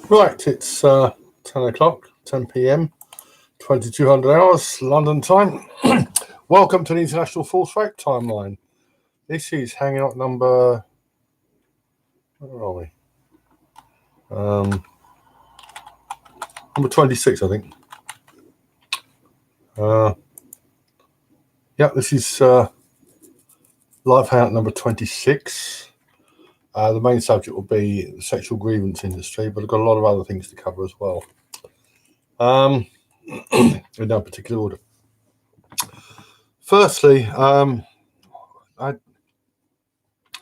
Right, it's 10 o'clock, 10 p.m, 2200 hours, London time. Welcome to the International Force Rape Timeline. This is hangout number, where are we? Number 26, I think. This is live hangout number 26. The main subject will be the sexual grievance industry, but I've got a lot of other things to cover as well. In no particular order. Firstly, a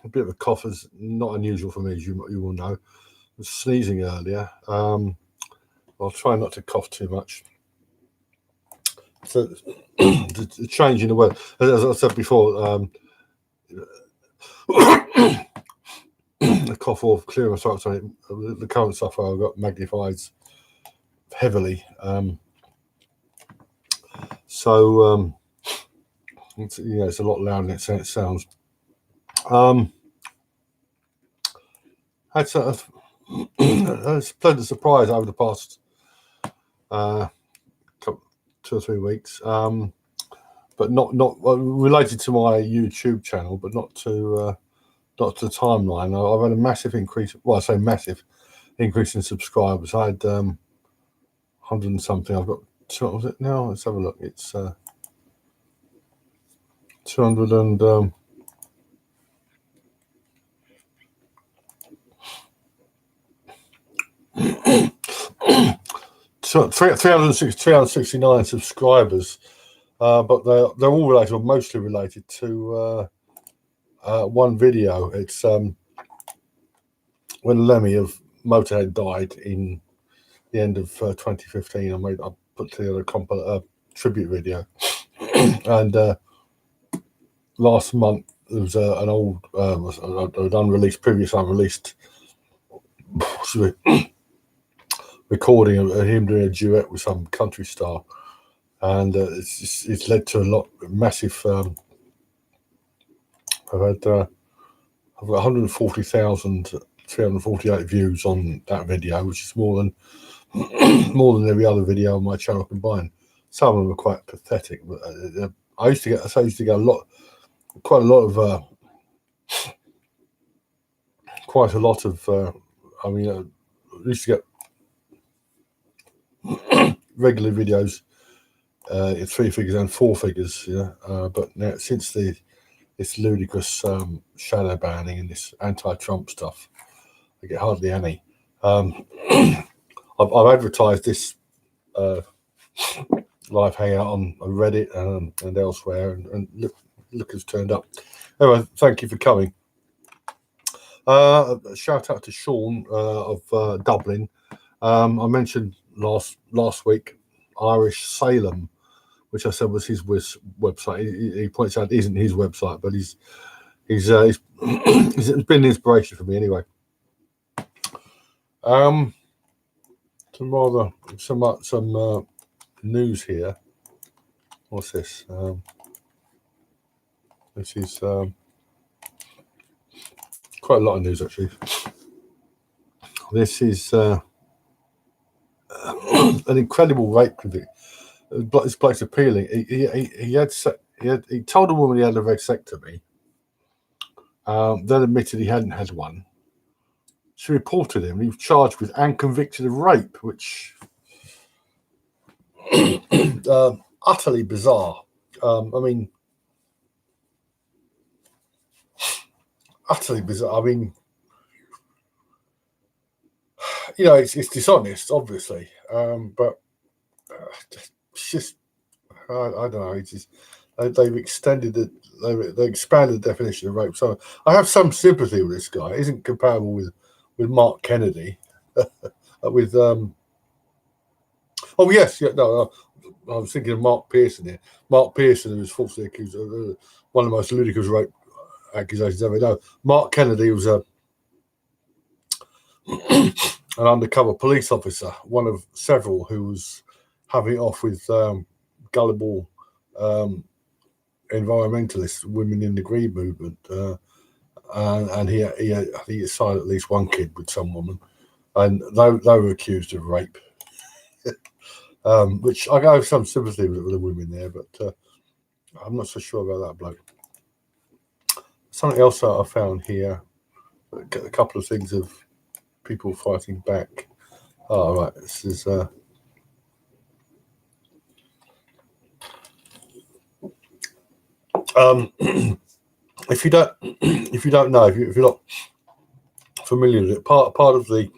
bit of a cough is not unusual for me, as you will know. I was sneezing earlier. I'll try not to cough too much. So the change in the weather, as I said before, the cough or clear my throat. Sorry, the current software I've got magnifies heavily. It's a lot louder than it sounds. It's a pleasant surprise over the past 2 or 3 weeks, but not related to my YouTube channel, but not to the timeline. I've had a massive increase. Well, I say massive increase in subscribers. I had 100 and something. I've got, what was it now? Let's have a look. It's 200 and 369 subscribers, but they're all related, or mostly related to one video. It's when Lemmy of Motorhead died in the end of 2015. I put together a tribute video, and last month there was an old previous unreleased recording of him doing a duet with some country star, and it's led to a lot massive. I've got 140,348 views on that video, which is more than every other video on my channel combined. Some of them are quite pathetic, but I used to get quite a lot of. I used to get regular videos, 3 figures and 4 figures, but now since this ludicrous shadow banning and this anti-Trump stuff, I get hardly any. I've advertised this live hangout on Reddit and elsewhere, and look has turned up. Anyway, thank you for coming. Shout out to Sean of Dublin. I mentioned last week Irish Salem, which I said was his website. He points out it isn't his website, but he's been an inspiration for me anyway. Some news here. What's this? This is quite a lot of news actually. This is an incredible rape conviction. This bloke's appealing. He told a woman he had a vasectomy. Then admitted he hadn't had one. She reported him. He was charged with and convicted of rape, which utterly bizarre. Utterly bizarre. It's dishonest, obviously, but it's just I don't know. It's just they've expanded the definition of rape. So I have some sympathy with this guy. It isn't comparable with Mark Kennedy. With I was thinking of Mark Pearson here. Mark Pearson, who was falsely accused of one of the most ludicrous rape accusations ever known. Mark Kennedy was an undercover police officer, one of several who was having it off with gullible environmentalists, women in the Green movement, and he signed at least one kid with some woman. and they were accused of rape. Which I have some sympathy with the women there, but I'm not so sure about that bloke. Something else that I found here, a couple of things of people fighting back. Oh, right, this is if you don't know, if you're not familiar with it, part of the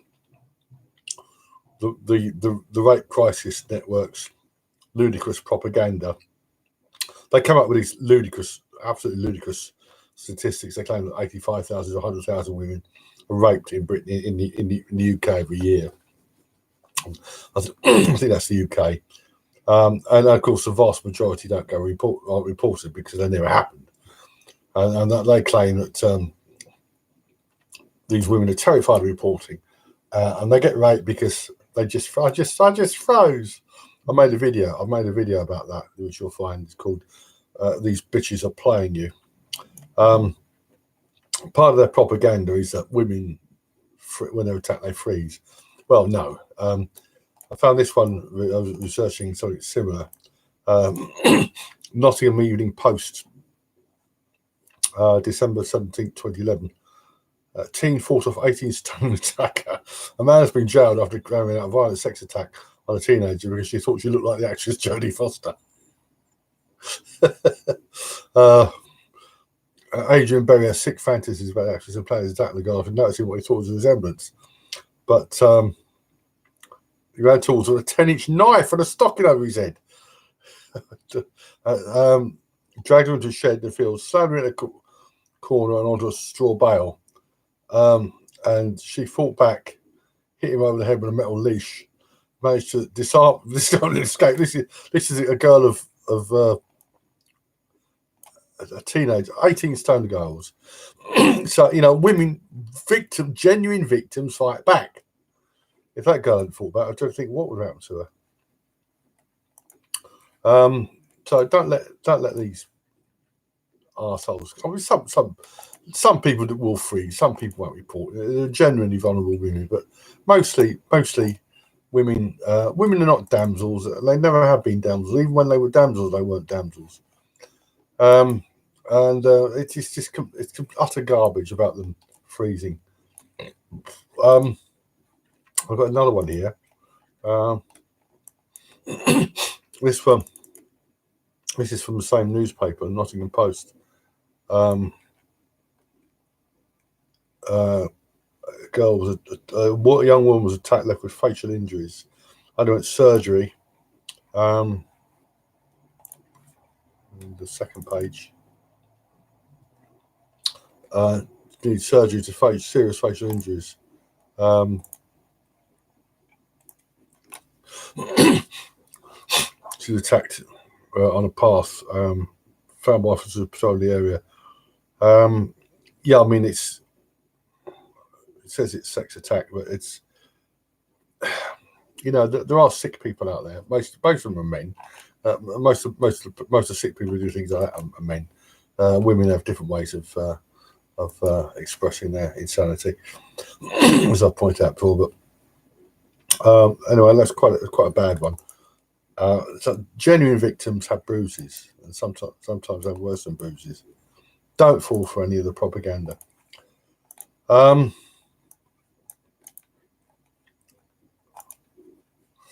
rape crisis network's ludicrous propaganda, they come up with these absolutely ludicrous statistics. They claim that 85,000 to 100,000 women are raped in Britain, in the UK every year. I think that's the UK, and of course the vast majority don't aren't reported because they never happened, and that they claim that these women are terrified of reporting, and they get raped because I just froze. I made a video about that, which you'll find is called "These Bitches Are Playing You." Part of their propaganda is that women, when they're attacked, they freeze. Well, no. I found this one. I was researching something similar. Nottingham Evening Post, December 17th, 2011. Teen fought off 18-stone attacker. A man has been jailed after carrying out a violent sex attack on a teenager because she thought she looked like the actress Jodie Foster. Adrian Berry has sick fantasies about actors and players attacking the girl after noticing what he thought was a resemblance. But he ran towards with a 10-inch knife and a stocking over his head. Dragged her into a shed in the field, slammed her in a corner and onto a straw bale. And she fought back, hit him over the head with a metal leash, managed to disarm and escape. This is a girl of a teenager, 18-stone girls. So, women, genuine victims fight back. If that girl hadn't fought back, I don't think what would happen to her. So don't let these arseholes. I mean, some people will freeze, some people won't report. They're genuinely vulnerable women, but mostly women. Women are not damsels. They never have been damsels. Even when they were damsels, they weren't damsels. And it's just utter garbage about them freezing. I've got another one here. This is from the same newspaper, Nottingham Post. A young woman was attacked, left with facial injuries, underwent surgery. The second page. Needed surgery to face serious facial injuries. She was attacked on a path found by officers patrolling the area. I mean, it says it's sex attack, but it's there are sick people out there. Most of them are men. Most of sick people who do things like that are men. Women have different ways of expressing their insanity, as I pointed out before. But anyway, that's quite a bad one. So genuine victims have bruises, and sometimes have worse than bruises. Don't fall for any of the propaganda.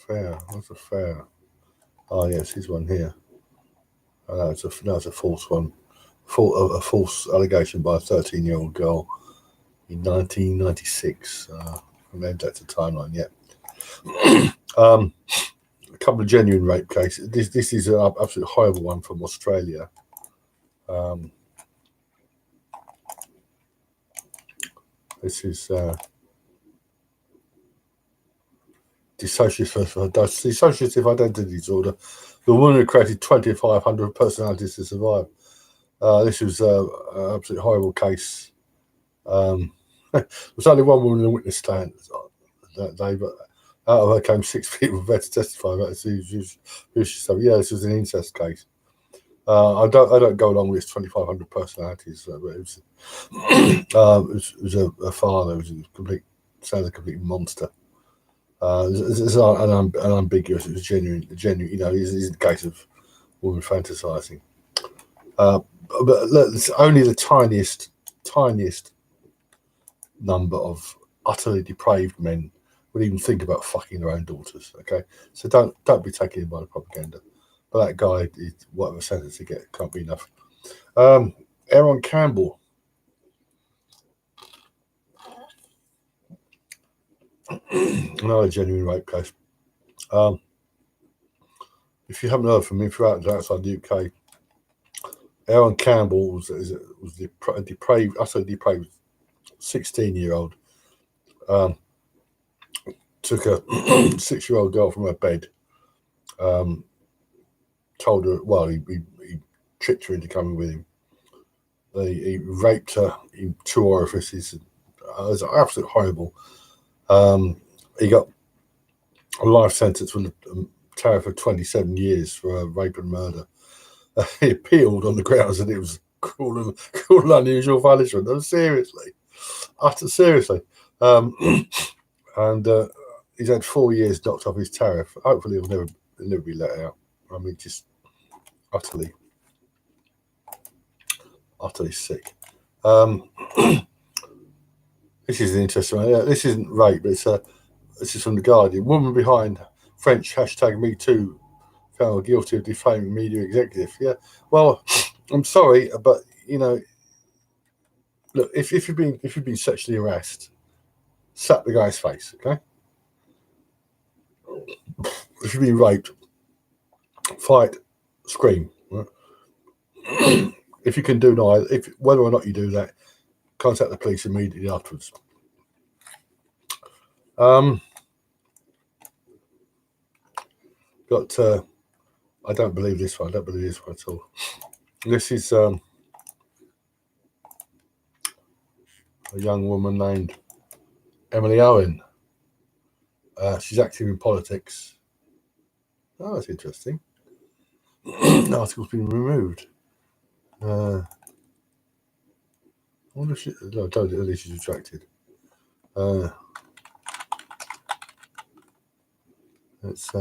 Fair. What's a fair? Oh yes, here's one here. No, it's a false one. A false allegation by a 13-year-old girl in 1996. I haven't named that to timeline yet. A couple of genuine rape cases. This is an absolutely horrible one from Australia. This is dissociative identity disorder. The woman who created 2,500 personalities to survive. This was an absolutely horrible case. There's only one woman in the witness stand that day, but out of her came 6 people there to testify about it. This was an incest case. I don't go along with this 2,500 personalities, but it was a father who was a complete sounds like a complete monster. It's an ambiguous. It was genuine. You know, it's the case of women fantasizing. But look, it's only the tiniest number of utterly depraved men would even think about fucking their own daughters. Okay, so don't be taken in by the propaganda. But that guy, whatever sentence he get, can't be enough. Aaron Campbell. Another genuine rape case. If you haven't heard from him throughout outside the UK, Aaron Campbell was a depraved, utterly depraved 16-year-old. Took a 6-year-old girl from her bed. Told her, well, he tricked her into coming with him. He raped her in 2 orifices. It was absolutely horrible. He got a life sentence with a tariff of 27 years for rape and murder. He appealed on the grounds that it was cruel and unusual punishment. No, seriously, seriously. And he's had 4 years knocked off his tariff. Hopefully, he'll never be let out. I mean, just utterly sick. This is an interesting one. Yeah, this isn't rape, but this is from The Guardian. Woman behind French #MeToo found guilty of defaming media executive. Yeah, well, I'm sorry, but you know, look, if you've been sexually harassed, slap the guy's face, okay? If you've been raped, fight, scream. Right? If you can do neither, whether or not you do that, contact the police immediately afterwards. I don't believe this one. I don't believe this one at all. This is a young woman named Emily Owen. She's active in politics. Oh, that's interesting. The article's been removed. I wonder if at least she's retracted. It's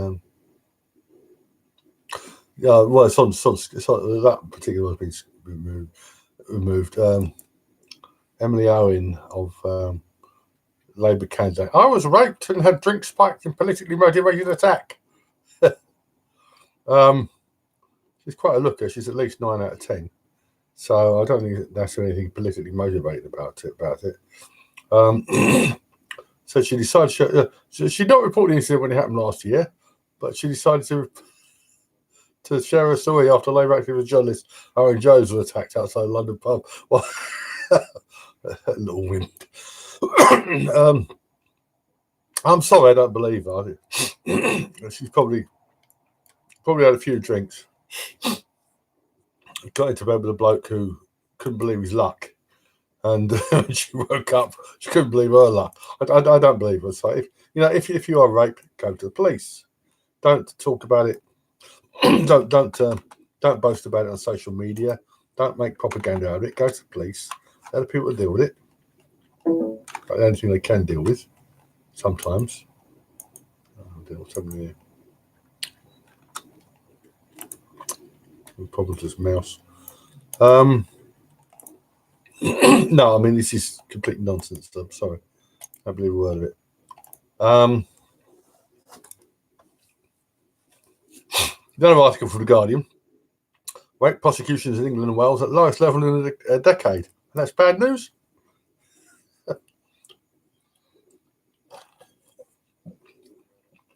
yeah, well, it's on that particular one's been removed. Emily Owen of Labour candidate. I was raped and had drink spiked in politically motivated attack. She's quite a looker. She's at least 9 out of 10. So I don't think that's anything politically motivated about it. So she decided she'd not reported the incident when it happened last year, but she decided to share a story after Labour activist journalist Owen Jones was attacked outside a London pub. Well, a little wind. I'm sorry, I don't believe her. She's probably had a few drinks. Got into bed with a bloke who couldn't believe his luck, and she woke up. She couldn't believe her luck. I don't believe her. So if you are raped, go to the police. Don't talk about it. don't boast about it on social media. Don't make propaganda out of it. Go to the police. Let the people deal with it. That's the only thing they can deal with. Sometimes. Something here. Problems with mouse. No, I mean, this is complete nonsense. I'm sorry. I don't believe a word of it. Another article from The Guardian. Rape prosecutions in England and Wales at lowest level in a decade. And that's bad news.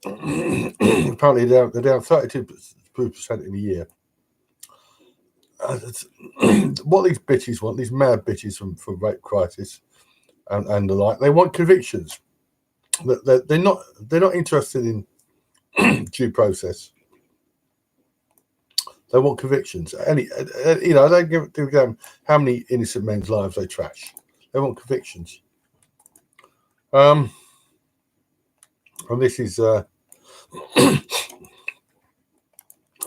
Apparently they're down 32% in a year. What these bitches want, these mad bitches from rape crisis and the like, they want convictions. They're not interested in due process. They want convictions. They don't give a damn how many innocent men's lives they trash. They want convictions. And this is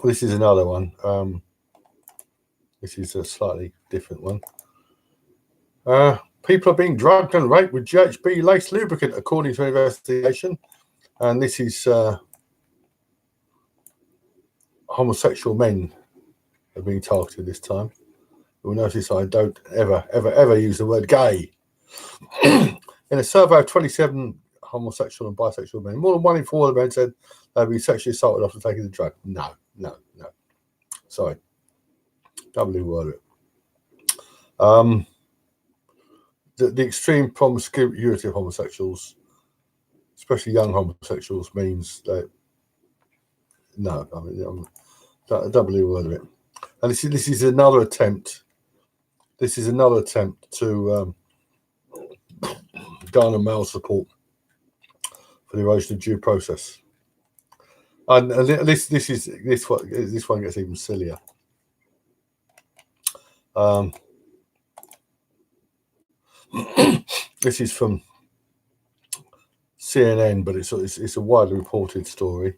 this is another one. This is a slightly different one. People are being drugged and raped with GHB-laced lubricant, according to an investigation. And this is homosexual men are being targeted this time. You'll notice I don't ever use the word gay. In a survey of 27 homosexual and bisexual men, more than 1 in 4 of the men said they'd been sexually assaulted after taking the drug. No. Sorry. W word it. The extreme promiscuity of homosexuals, especially young homosexuals, means that no. I mean, W word of it. And this is another attempt. This is another attempt to garner male support for the erosion of due process. And this one gets even sillier. This is from CNN, but it's a widely reported story,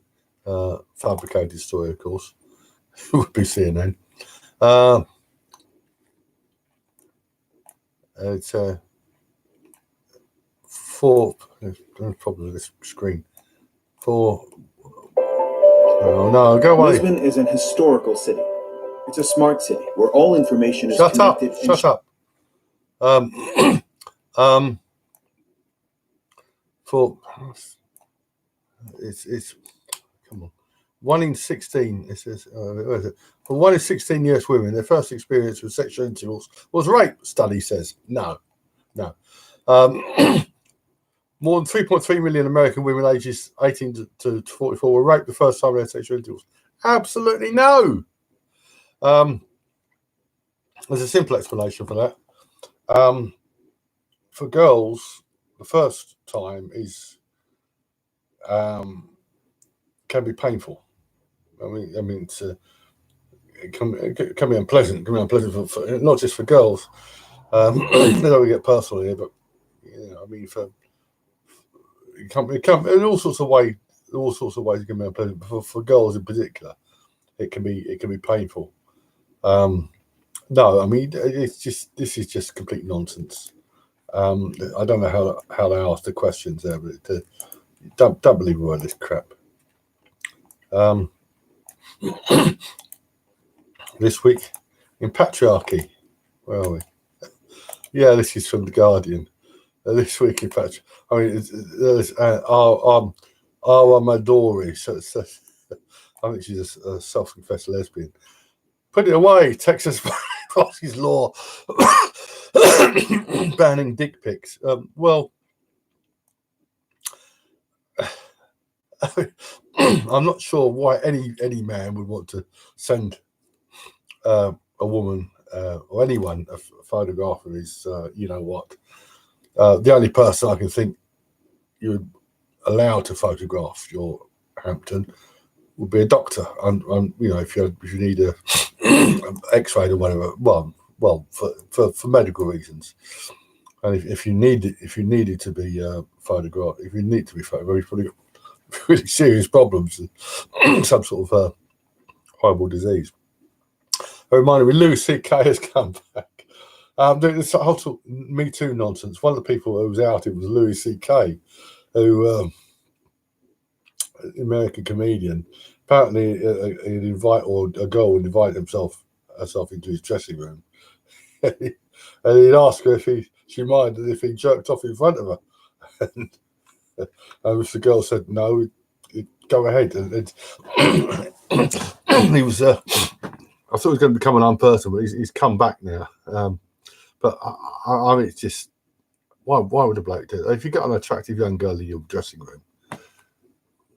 fabricated story, of course. It would be CNN. It's four. There's no problem with this screen. Oh no, go away. Lisbon is an historical city. It's a smart city where all information is connected. Shut up. For it's come on. 1 in 16. It says for 1 in 16 US women, their first experience with sexual intercourse was rape. Study says no. More than 3.3 million American women ages 18 to 44 were raped the first time they had sexual intercourse. Absolutely no. There's a simple explanation for that. For girls, the first time is can be painful. I mean, it can be unpleasant. It can be unpleasant for not just for girls. I don't want to get personal here, but I mean, it can in all sorts of ways. All sorts of ways it can be unpleasant. But for girls in particular, it can be painful. No, I mean, this is just complete nonsense. I don't know how they ask the questions there, but don't believe a word of this crap. This week in patriarchy, where are we? Yeah, this is from The Guardian. This week in patriarchy. I mean, there's Ara Madori. So I think she's a self-confessed lesbian. Put it away. Texas passes law banning dick pics. Well, I'm not sure why any man would want to send a woman or anyone a photograph of his, you know what. The only person I can think you would allow to photograph your Hampton would be a doctor, and if you need a X-ray or whatever, well, for medical reasons, and if you needed to be photographed, if you need to be photographed, you've probably got really serious problems, some sort of horrible disease. It reminded me, Louis C.K. has come back. This whole Me Too nonsense. One of the people who was outed was Louis C.K., who American comedian. Apparently, a girl would invite herself into his dressing room, and he'd ask her if she minded if he jerked off in front of her, and if the girl said no, he'd go ahead. And he was. I thought he was going to become an unperson, but he's come back now. But I mean, it's just why would a bloke do that? If you get an attractive young girl in your dressing room,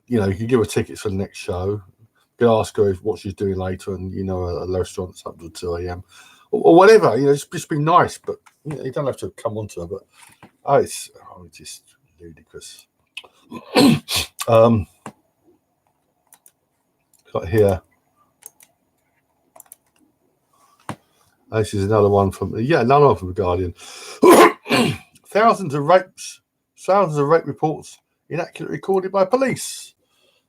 you can give her tickets for the next show. You can ask her what she's doing later, and a restaurant that's up to 2 a.m. or whatever. Just be nice, but you don't have to come onto her. But it's just ludicrous. Got here. This is another one from The Guardian. Thousands of rape reports inaccurately recorded by police.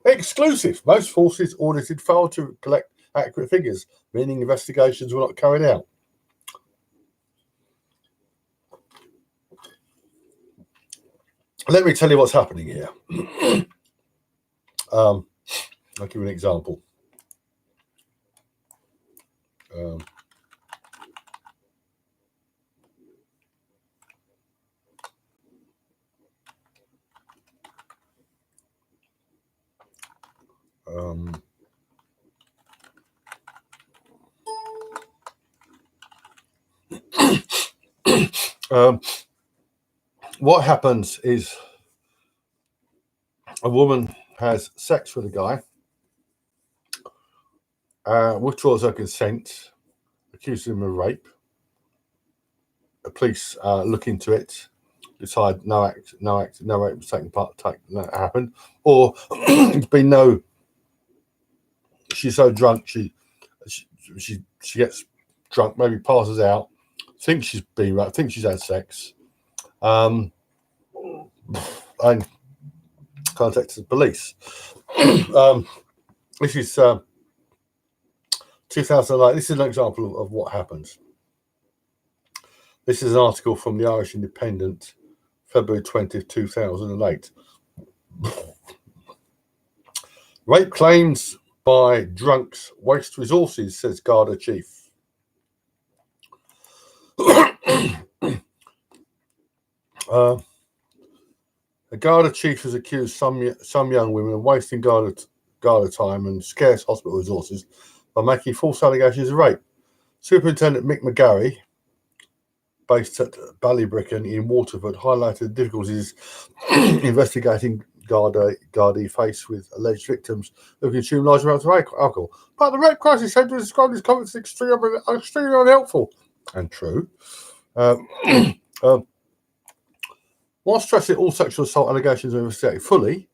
Exclusive. Most forces audited failed to collect accurate figures, meaning investigations were not carried out. Let me tell you what's happening here. I'll give you an example. What happens is a woman has sex with a guy, withdraws her consent, accuses him of rape. The police look into it, decide no rape was taken part, that happened, or it's been no. She's so drunk, she gets drunk, maybe passes out, thinks she's been raped, thinks she's had sex, and contacts the police. This is 2008. This is an example of what happens. This is an article from the Irish Independent, February 20th, 2008. Rape claims by drunks waste resources, says Garda chief. A Garda chief has accused some young women of wasting Garda time and scarce hospital resources by making false allegations of rape. Superintendent Mick McGarry, based at Ballybricken in Waterford, highlighted the difficulties investigating Gardaí face with alleged victims who consume large amounts of alcohol. But the Rape Crisis Centre described these comments as extremely unhelpful. And true. While stressing all sexual assault allegations are investigated fully,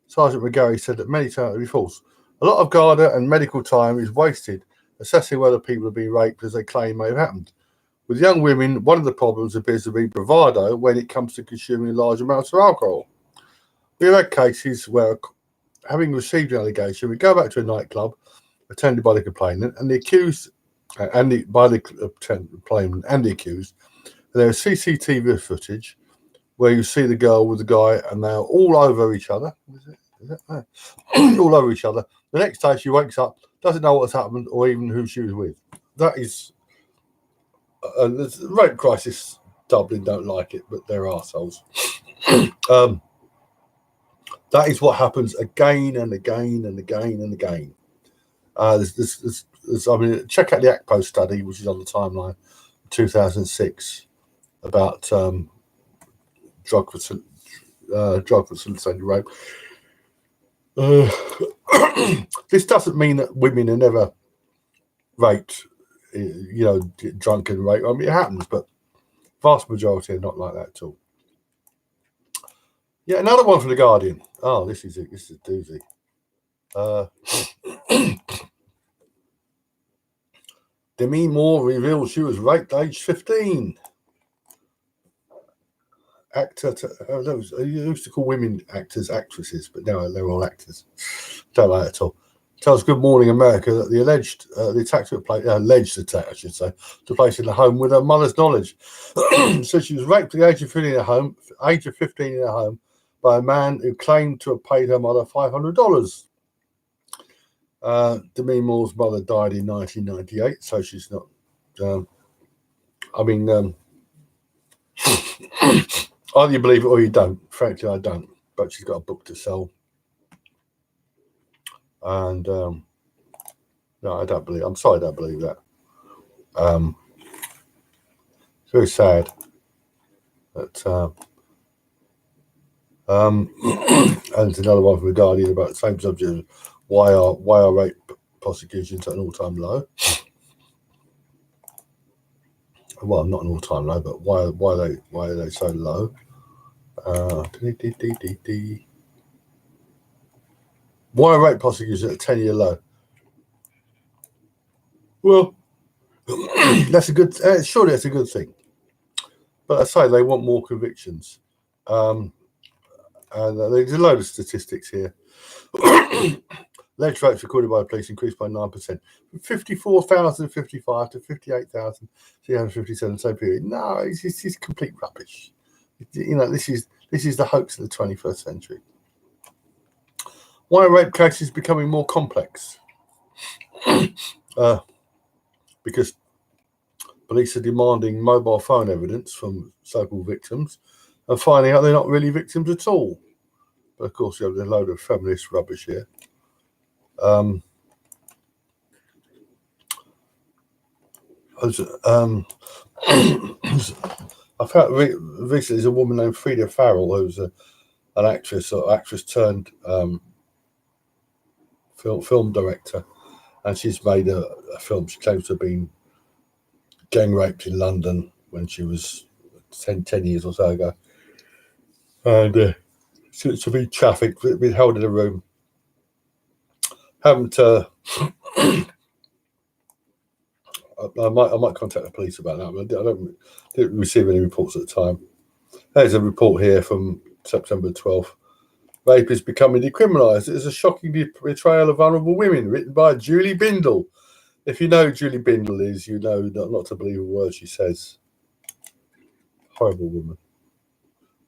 Sergeant McGarry said that many turn out to be false. A lot of Garda and medical time is wasted assessing whether people have been raped as they claim may have happened. With young women, one of the problems appears to be bravado when it comes to consuming large amounts of alcohol. We have had cases where, having received an allegation, we go back to a nightclub attended by the complainant and the accused, by the complainant and the accused. And there is CCTV footage where you see the girl with the guy and they're all over each other. All over each other. The next day she wakes up, doesn't know what's happened or even who she was with. That is the rape crisis. Dublin don't like it, but they're arseholes. That is what happens again and again and again and again. I mean, check out the ACPO study, which is on the timeline, 2006, about drug facilitated rape. This doesn't mean that women are never raped, drunken rape. I mean, it happens, but vast majority are not like that at all. Yeah, another one from The Guardian. Oh, this is a doozy. Demi Moore reveals she was raped aged 15. Actor, I used to call women actors actresses, but now they're all actors. Don't like that at all. Tells Good Morning America that the alleged attack took place, took place in the home with her mother's knowledge. So she was raped at the age of 15 in a home, by a man who claimed to have paid her mother $500. Demi Moore's mother died in 1998, so she's not. Either you believe it or you don't. Frankly, I don't. But she's got a book to sell. And no, I don't believe. I'm sorry, I don't believe that. It's very sad. But and there's another one from The Guardian about the same subject. Why are rape prosecutions at an all-time low? Well, not an all-time low, but why are they so low? Why are rape prosecutions at a 10-year low? Well, that's a good. Surely that's a good thing. But I say they want more convictions. And there's a load of statistics here. Alleged rapes recorded by the police increased by 9%, from 54,055 to 58,357 same period. No, it's complete rubbish. This is This is the hoax of the 21st century. Why are rape cases becoming more complex? Because police are demanding mobile phone evidence from so-called victims and finding out they're not really victims at all. But of course, you have a load of feminist rubbish here. I found recently there's a woman named Frida Farrell who's an actress turned film director, and she's made a film. She claims to have been gang raped in London when she was 10 years or so ago, and to be trafficked, been held in a room. Haven't I might contact the police about that, but I didn't receive any reports at the time. There's a report here from September 12th. Rape is becoming decriminalised. It is a shocking portrayal of vulnerable women, written by Julie Bindel. If you know who Julie Bindel is, you know not to believe a word she says. Horrible woman.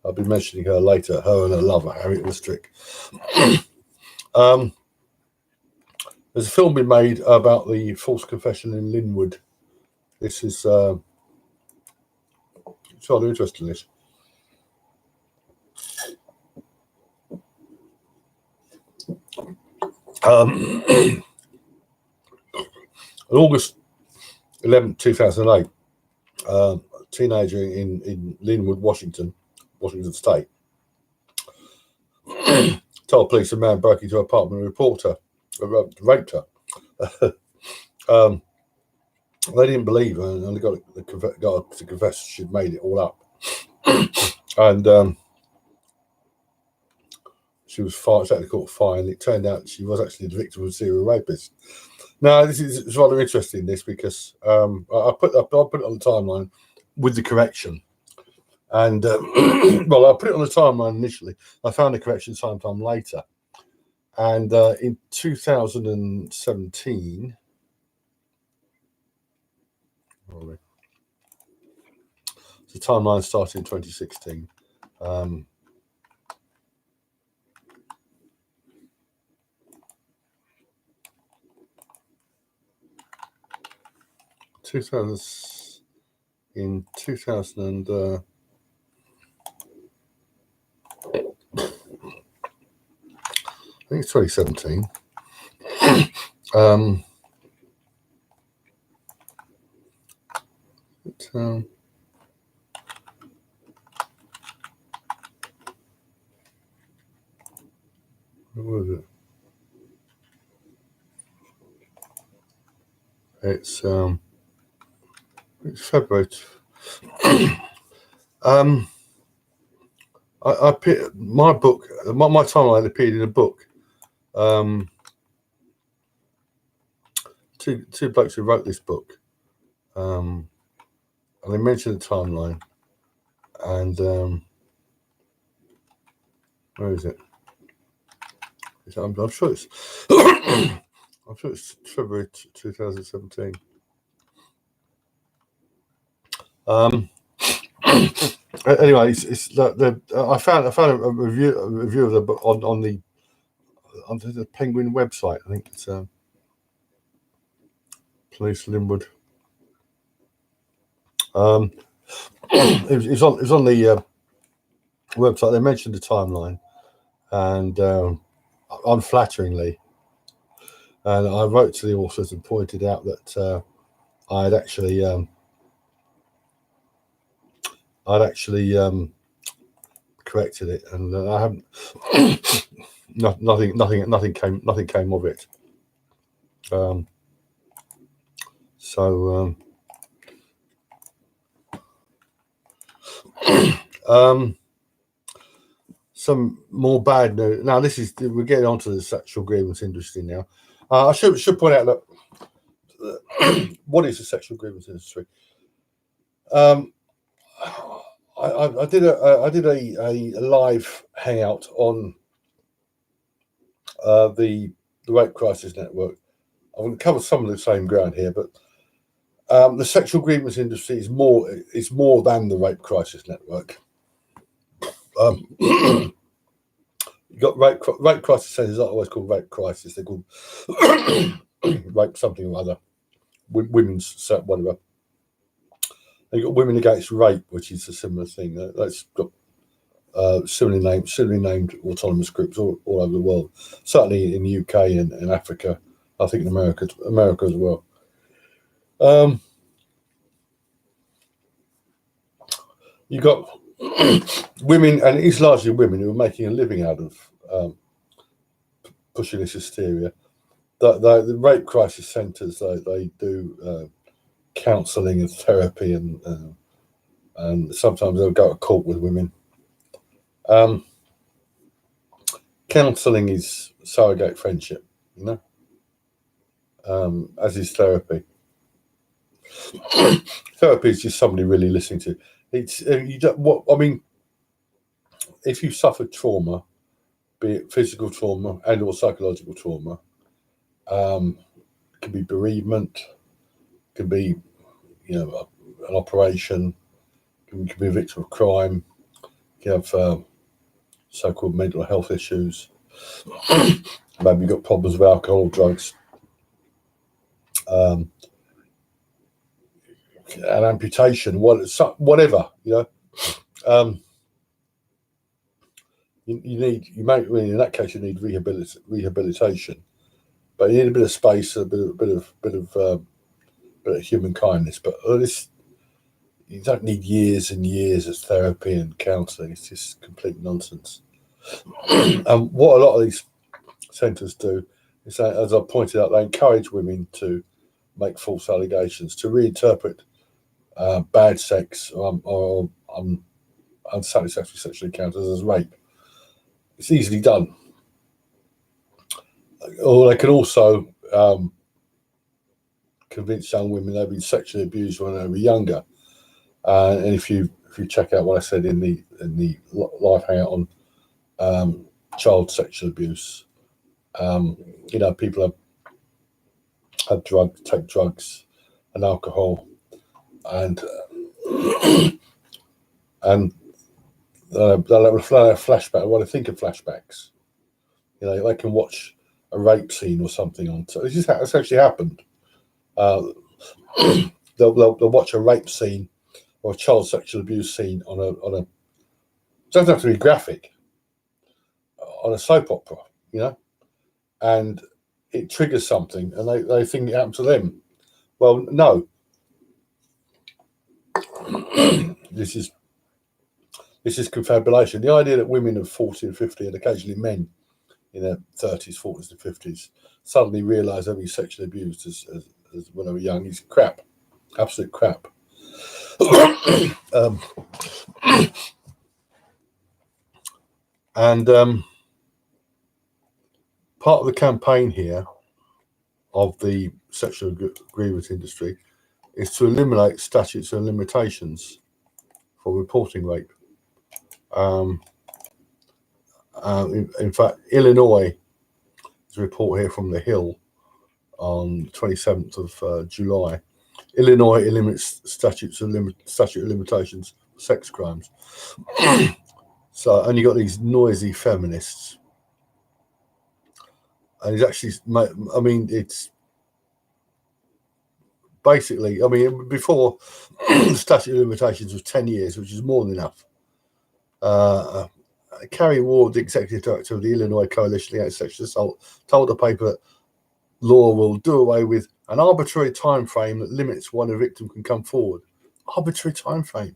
I'll be mentioning her later, her and her lover, Harriet Wistrick. There's a film been made about the false confession in Linwood. This is rather interesting, this. On August 11, 2008, a teenager in Linwood, Washington State, told police a man broke into her apartment and raped her. They didn't believe her, and they got to confess she'd made it all up. And she was taken to court fine. It turned out she was actually the victim of a serial rapist. Now, it's rather interesting, this, because I put it on the timeline with the correction. And, well, I put it on the timeline initially. I found the correction sometime later. And in 2017, the timeline started in 2016. 2000 I think it's 2017. What was it? It's February. I my book, my timeline appeared in a book. Two blokes who wrote this book, and they mentioned the timeline. And where is it? I'm sure it's I'm sure it's February 2017. Anyway, I found a review of the book on the Penguin website. I think it's Police Linwood. It was on the website. They mentioned the timeline, and unflatteringly, and I wrote to the authors and pointed out that I'd actually corrected it, and I haven't. Nothing came of it. Some more bad news. Now, we're getting onto the sexual grievance industry now. I should point out that what is the sexual grievance industry? I did a live hangout on the Rape Crisis Network. I'm going to cover some of the same ground here, but the sexual grievance industry is more than the Rape Crisis Network. You got rape crisis centres. Not always called rape crisis. They're called rape something or other. Women's whatever. You got women against rape, which is a similar thing. That's got similarly named autonomous groups all over the world. Certainly in the UK and in Africa. I think in America as well. You got women, and it's largely women who are making a living out of pushing this hysteria. The rape crisis centres, they do counselling and therapy, and sometimes they'll go to court with women. Counselling is surrogate friendship, as is therapy. Therapy is just somebody really listening to. It's if you suffered trauma, be it physical trauma and or psychological trauma, it could be bereavement, could be an operation, could be a victim of crime, you have so-called mental health issues, maybe you've got problems with alcohol or drugs, an amputation, whatever, in that case you need rehabilitation, but you need a bit of space, a bit of human kindness. But you don't need years and years of therapy and counselling. It's just complete nonsense. And what a lot of these centres do is, as I pointed out, they encourage women to make false allegations, to reinterpret bad sex or unsatisfactory sexual encounters as rape. It's easily done. Or they can also convince young women they've been sexually abused when they were younger. And if you check out what I said in the live hangout on child sexual abuse, people take drugs and alcohol, and they'll have a flashback. When I think of flashbacks, they can watch a rape scene or something on. So it's actually happened. They'll watch a rape scene or a child sexual abuse scene on a. It doesn't have to be graphic. On a soap opera, and it triggers something, and they think it happened to them. Well, no. This is confabulation. The idea that women of 40 and 50, and occasionally men in their 30s, 40s, and 50s, suddenly realise they've been sexually abused as when they were young is crap, absolute crap. Part of the campaign here of the sexual grievance industry is to eliminate statutes and limitations for reporting rape. In fact, Illinois, there's a report here from The Hill on the 27th of July. Illinois eliminates statute of limitations for sex crimes. And you got these noisy feminists. And it's actually, it's basically, before statute of limitations was 10 years, which is more than enough. Carrie Ward, the executive director of the Illinois Coalition Against Sexual Assault, told the paper that law will do away with an arbitrary time frame that limits when a victim can come forward. Arbitrary time frame.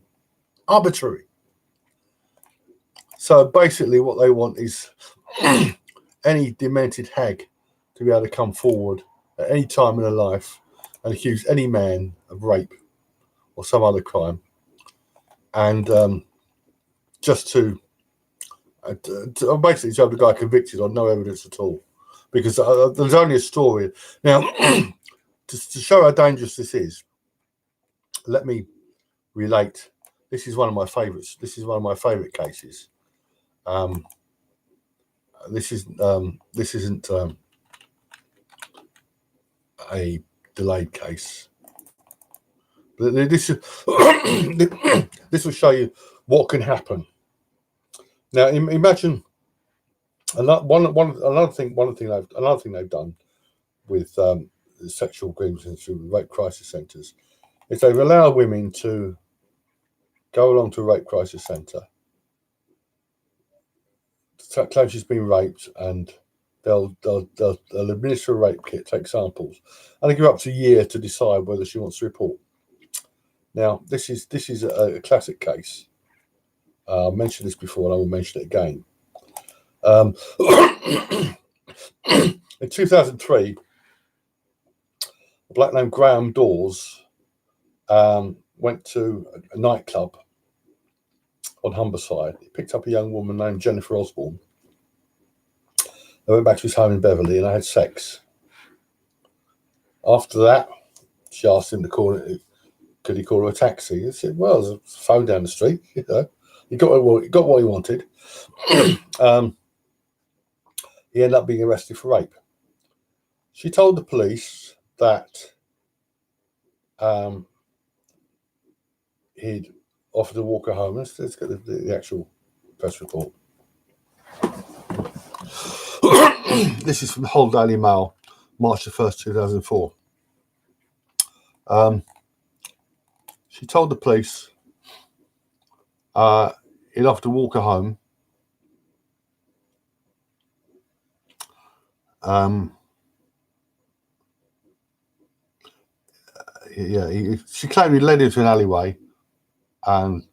Arbitrary. So basically what they want is any demented hag to be able to come forward at any time in her life and accuse any man of rape or some other crime, and just to basically have the guy convicted on no evidence at all, because there's only a story. Now, to show how dangerous this is, let me relate. This is one of my favourites. This is one of my favourite cases. This isn't a delayed case, but this will show you what can happen Now, imagine another thing they've done with the Sexual Grievance Industry, with rape crisis centres, is they've allowed women to go along to a rape crisis centre, claim she's been raped, and they'll administer a rape kit, take samples, and they give up to a year to decide whether she wants to report. Now, this is a classic case. I mentioned this before, and I will mention it again. In 2003, a black named Graham Dawes went to a nightclub on Humberside. He picked up a young woman named Jennifer Osborne. They went back to his home in Beverley and they had sex. After that, she asked him to could he call her a taxi? He said, well, there's a phone down the street, you know. He got what he wanted. He ended up being arrested for rape. She told the police that he'd offered to walk her home. Let's get the actual press report. This is from the Whole Daily Mail, March the 1st, 2004. She told the police he'd offered to walk her home. She claimed he led her to an alleyway and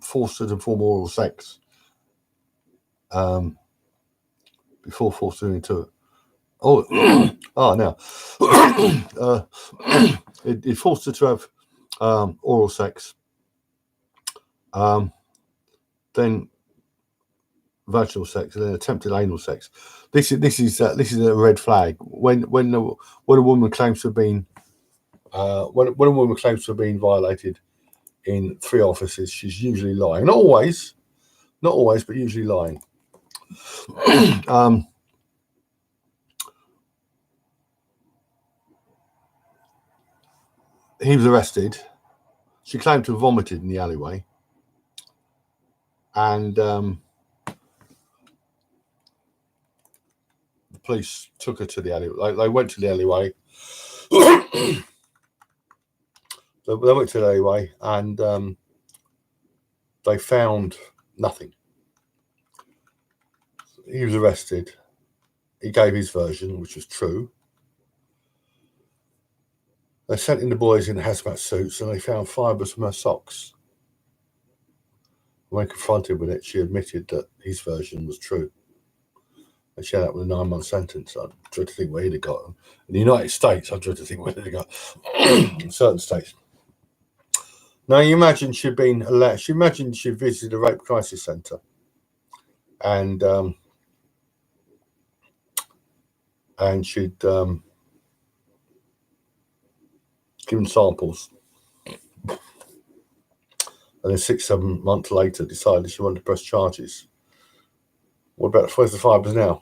forced her to perform oral sex before forcing her into it. He forced her to have oral sex, then vaginal sex, and then attempted anal sex. This is a red flag. When a woman claims to have been when a woman claims to have been violated in 3 offices, she's usually lying. Not always, but usually lying. He was arrested. She claimed to have vomited in the alleyway, and the police took her to the alleyway. They went to the alleyway. They went to the alleyway, and they found nothing. He was arrested. He gave his version, which was true. They sent in the boys in hazmat suits, and they found fibres from her socks. When confronted with it, she admitted that his version was true. And she ended up with a 9-month sentence. I dread to think where he'd have got them. In the United States, I dread to think where he'd have got in certain states. Now, you imagine she'd been allowed. She imagined she'd visited a rape crisis centre, and she'd given samples, and then 6-7 months later decided she wanted to press charges. What about where's the fibres now?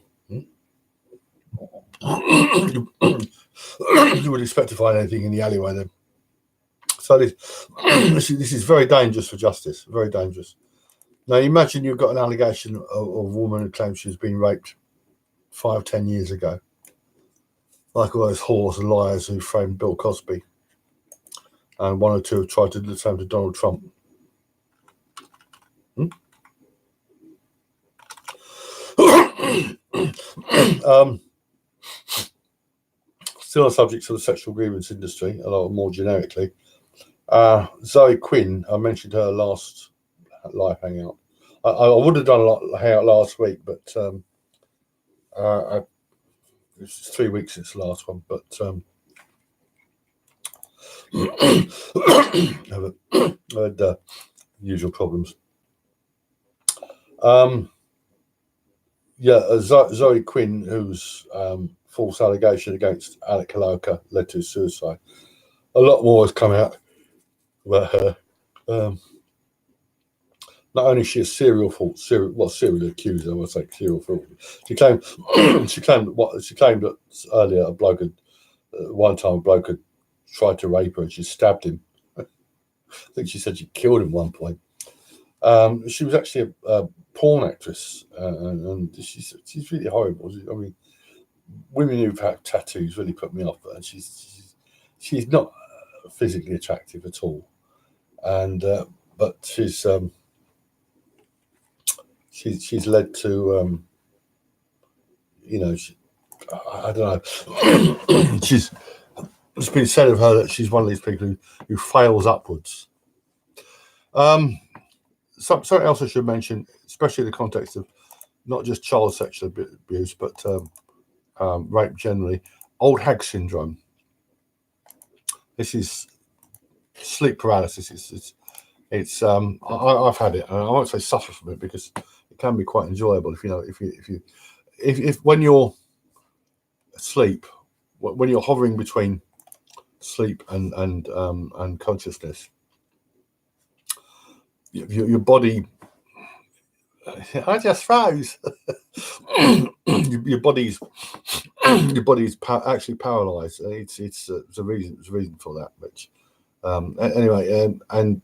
You would expect to find anything in the alleyway then. So this is very dangerous for justice, very dangerous. Now, imagine you've got an allegation of a woman who claims she's been raped 5-10 years ago, like all those whores and liars who framed Bill Cosby, and 1 or 2 have tried to do the same to Donald Trump. Still on the subject of the sexual grievance industry, a lot more generically. Zoë Quinn, I mentioned her last live hangout. I would have done a hangout last week, but it's 3 weeks since the last one. But I had usual problems. Zoë Quinn, whose false allegation against Alec Kaloka led to suicide. A lot more has come out about her. Not only is she a serial accuser, I would say serial fraud. She claimed that earlier a bloke had tried to rape her and she stabbed him. I think she said she killed him at one point. She was actually a porn actress, and she's really horrible. I mean, women who have tattoos really put me off, and she's not physically attractive at all, and but she's led to I don't know. It's been said of her that she's one of these people who fails upwards. Something else I should mention, especially in the context of not just child sexual abuse, but rape generally. Old Hag Syndrome. This is sleep paralysis. I've had it, and I won't say suffer from it because it can be quite enjoyable if when you're asleep, when you're hovering between sleep and consciousness, your body. I just froze. your body's actually paralyzed. It's a reason for that. Which anyway, and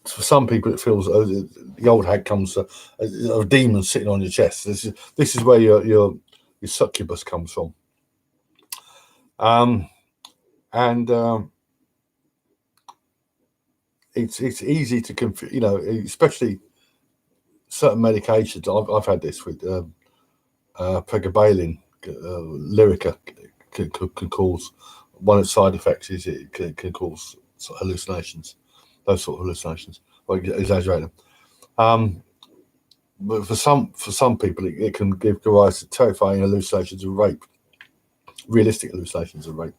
for some people it feels the old hag comes a demon sitting on your chest. This is where your succubus comes from. It's easy to confuse, especially certain medications. I've had this with pregabalin, Lyrica can cause, one of the side effects is it can cause sort of hallucinations, those sort of hallucinations, or exaggerate them. But for some people, it can give rise to terrifying hallucinations of rape, realistic hallucinations of rape.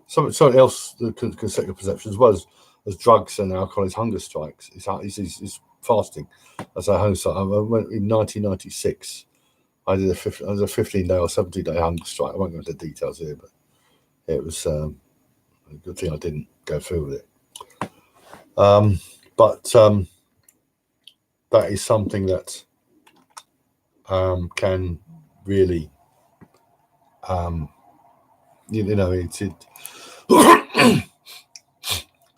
Something else that can set your perception, as well as drugs and alcohol, is hunger strikes. It's fasting. As I went in 1996. I did a 15-day or 17-day hunger strike. I won't go into details here, but it was a good thing I didn't go through with it. But that is something that can really,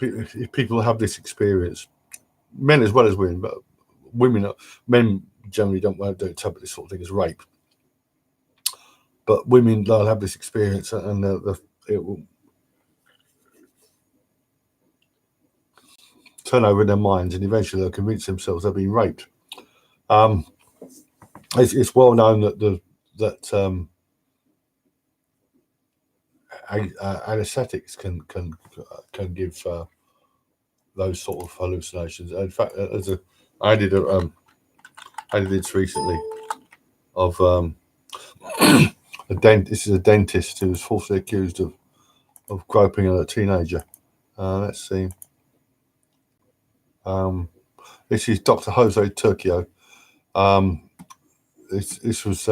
if people have this experience, men as well as women, but men generally don't interpret this sort of thing as rape, but women, they'll have this experience and it will turn over in their minds, and eventually they'll convince themselves they're being raped. It's well known that anesthetics can give those sort of hallucinations. In fact, I did this recently of this is a dentist who was falsely accused of groping a teenager. Let's see. This is Dr. Jose Turquio. This was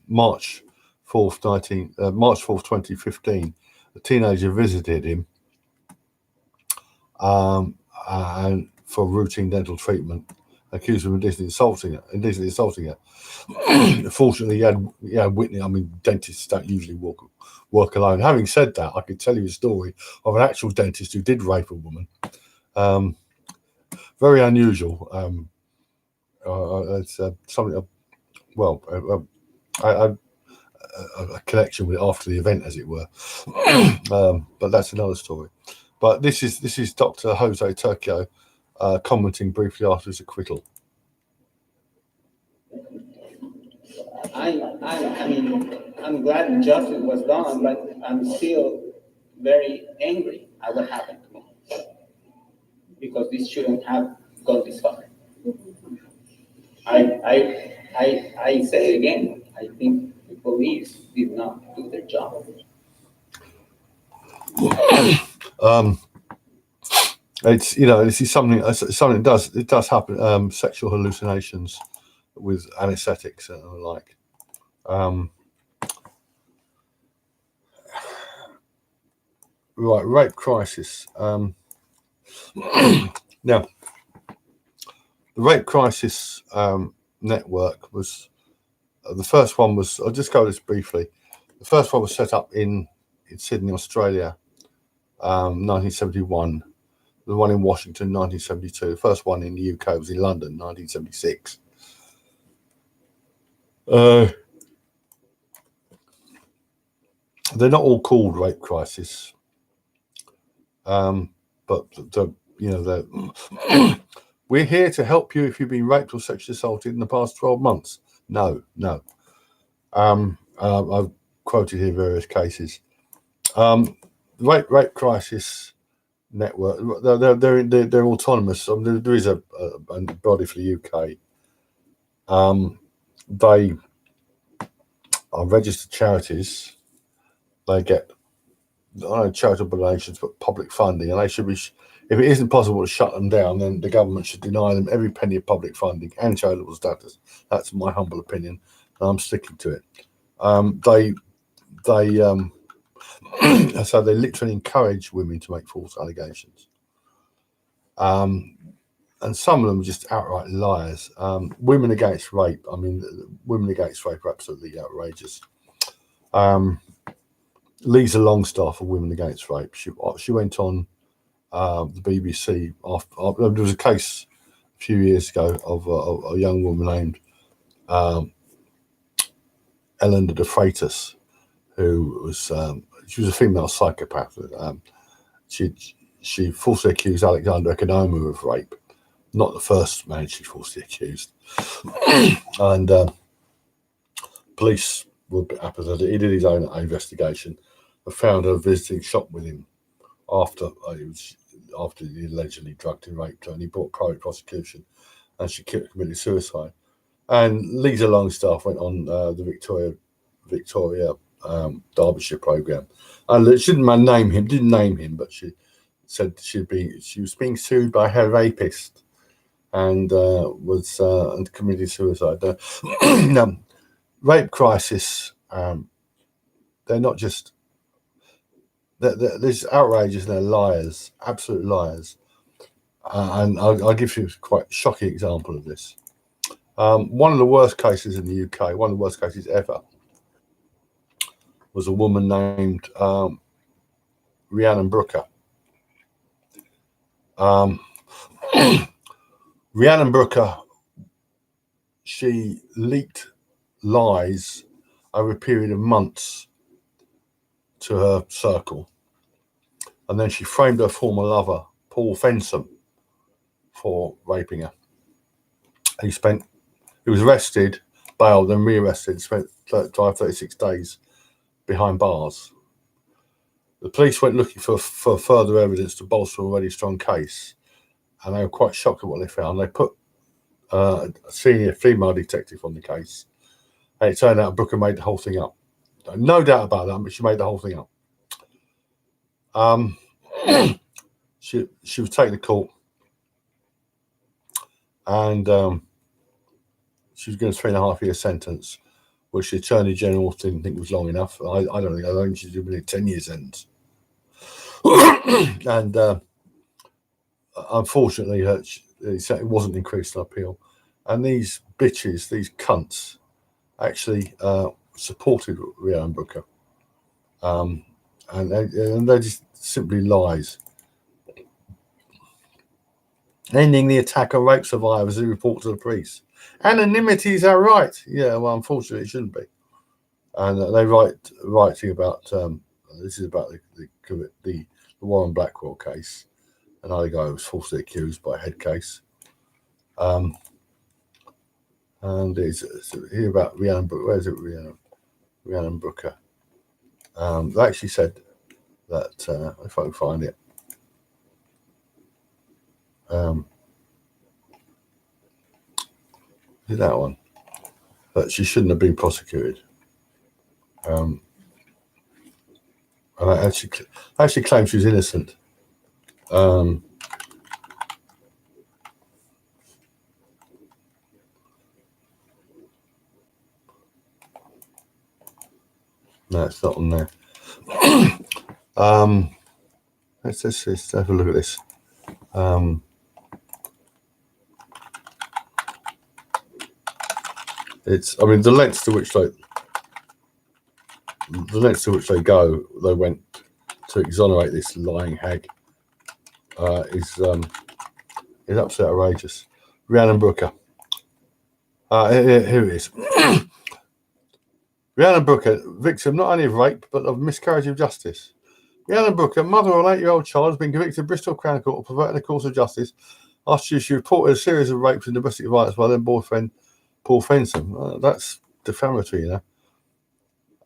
March 4th, 2015. A teenager visited him and for routine dental treatment, accused of indecently assaulting her. Fortunately, he had witness. I mean, dentists don't usually work alone. Having said that, I could tell you a story of an actual dentist who did rape a woman. Very unusual. It's something. Well, I a connection with it after the event, as it were. But that's another story. But this is Dr. Jose Turquio commenting briefly after his acquittal. I'm glad justice was done, but I'm still very angry at what happened to me, because this shouldn't have gone this far. I say it again. I think the police did not do their job. This is something it does happen. Sexual hallucinations with anesthetics and the like. Right, rape crisis. Now, the rape crisis network was the first one. I'll just go this briefly. The first one was set up in Sydney, Australia, 1971. The one in Washington, 1972. The first one in the UK was in London, 1976. They're not all called rape crisis, but we're here to help you if you've been raped or sexually assaulted in the past 12 months. No. I've quoted here various cases. Rape crisis network. They're autonomous. There is a body for the UK. They are registered charities. They get not charitable donations but public funding, and they should be. If it isn't possible to shut them down, then the government should deny them every penny of public funding and charitable status. That's my humble opinion, and I'm sticking to it. So they literally encourage women to make false allegations. And some of them are just outright liars. Women against rape. I mean, women against rape are absolutely outrageous. Lisa Longstaff of Women Against Rape. She went on the BBC after there was a case a few years ago of a young woman named Ellen de Freitas, who was she was a female psychopath. She falsely accused Alexander Economou of rape. Not the first man she falsely accused. And police were a bit apathetic. He did his own investigation and found her visiting shop with him after he allegedly drugged and raped her, and he brought private prosecution, and she committed suicide. And Lisa Longstaff went on the Victoria Derbyshire programme. And she didn't name him, but she said she was being sued by her rapist and and committed suicide. Rape crisis. They're not just. There's outrageous and they're liars, absolute liars. And I'll give you a quite shocking example of this. One of the worst cases in the UK, one of the worst cases ever, was a woman named Rhiannon Brooker. Rhiannon Brooker, she leaked lies over a period of months to her circle, and then she framed her former lover, Paul Fensom, for raping her. He was arrested, bailed, then rearrested, spent 36 days behind bars. The police went looking for further evidence to bolster an already strong case, and they were quite shocked at what they found. They put a senior female detective on the case, and it turned out Brooker made the whole thing up. No doubt about that, but she made the whole thing up. She was taken to court, and she was given a 3.5-year sentence, which the Attorney General didn't think was long enough. I don't think she's given a 10-year sentence. And unfortunately, it wasn't increased on appeal. And these bitches, these cunts, actually supported Rhiannon Brooker. And they're just simply lies. Ending the attack on rape survivors who report to the police. Anonymity is our right. Yeah, well, unfortunately, it shouldn't be. And they writing about this is about the Warren Blackwell case, another guy who was falsely accused by a head case. And it's here about Rhiannon Brooker. Where is it, Rhiannon Brooker? They actually said that if I can find it. Is that one? That she shouldn't have been prosecuted. And I actually claimed she was innocent. No, it's not on there. Let's have a look at this. I mean, the lengths to which they go, they went to exonerate this lying hag. is absolutely outrageous. Rhiannon Brooker. Here it is. Rhiannon Brooker, victim not only of rape but of miscarriage of justice. Rhiannon Brooker, mother of an 8-year-old child, has been convicted of Bristol Crown Court of perverting the course of justice after she reported a series of rapes and domestic violence by then boyfriend Paul Fenton. That's defamatory, you know.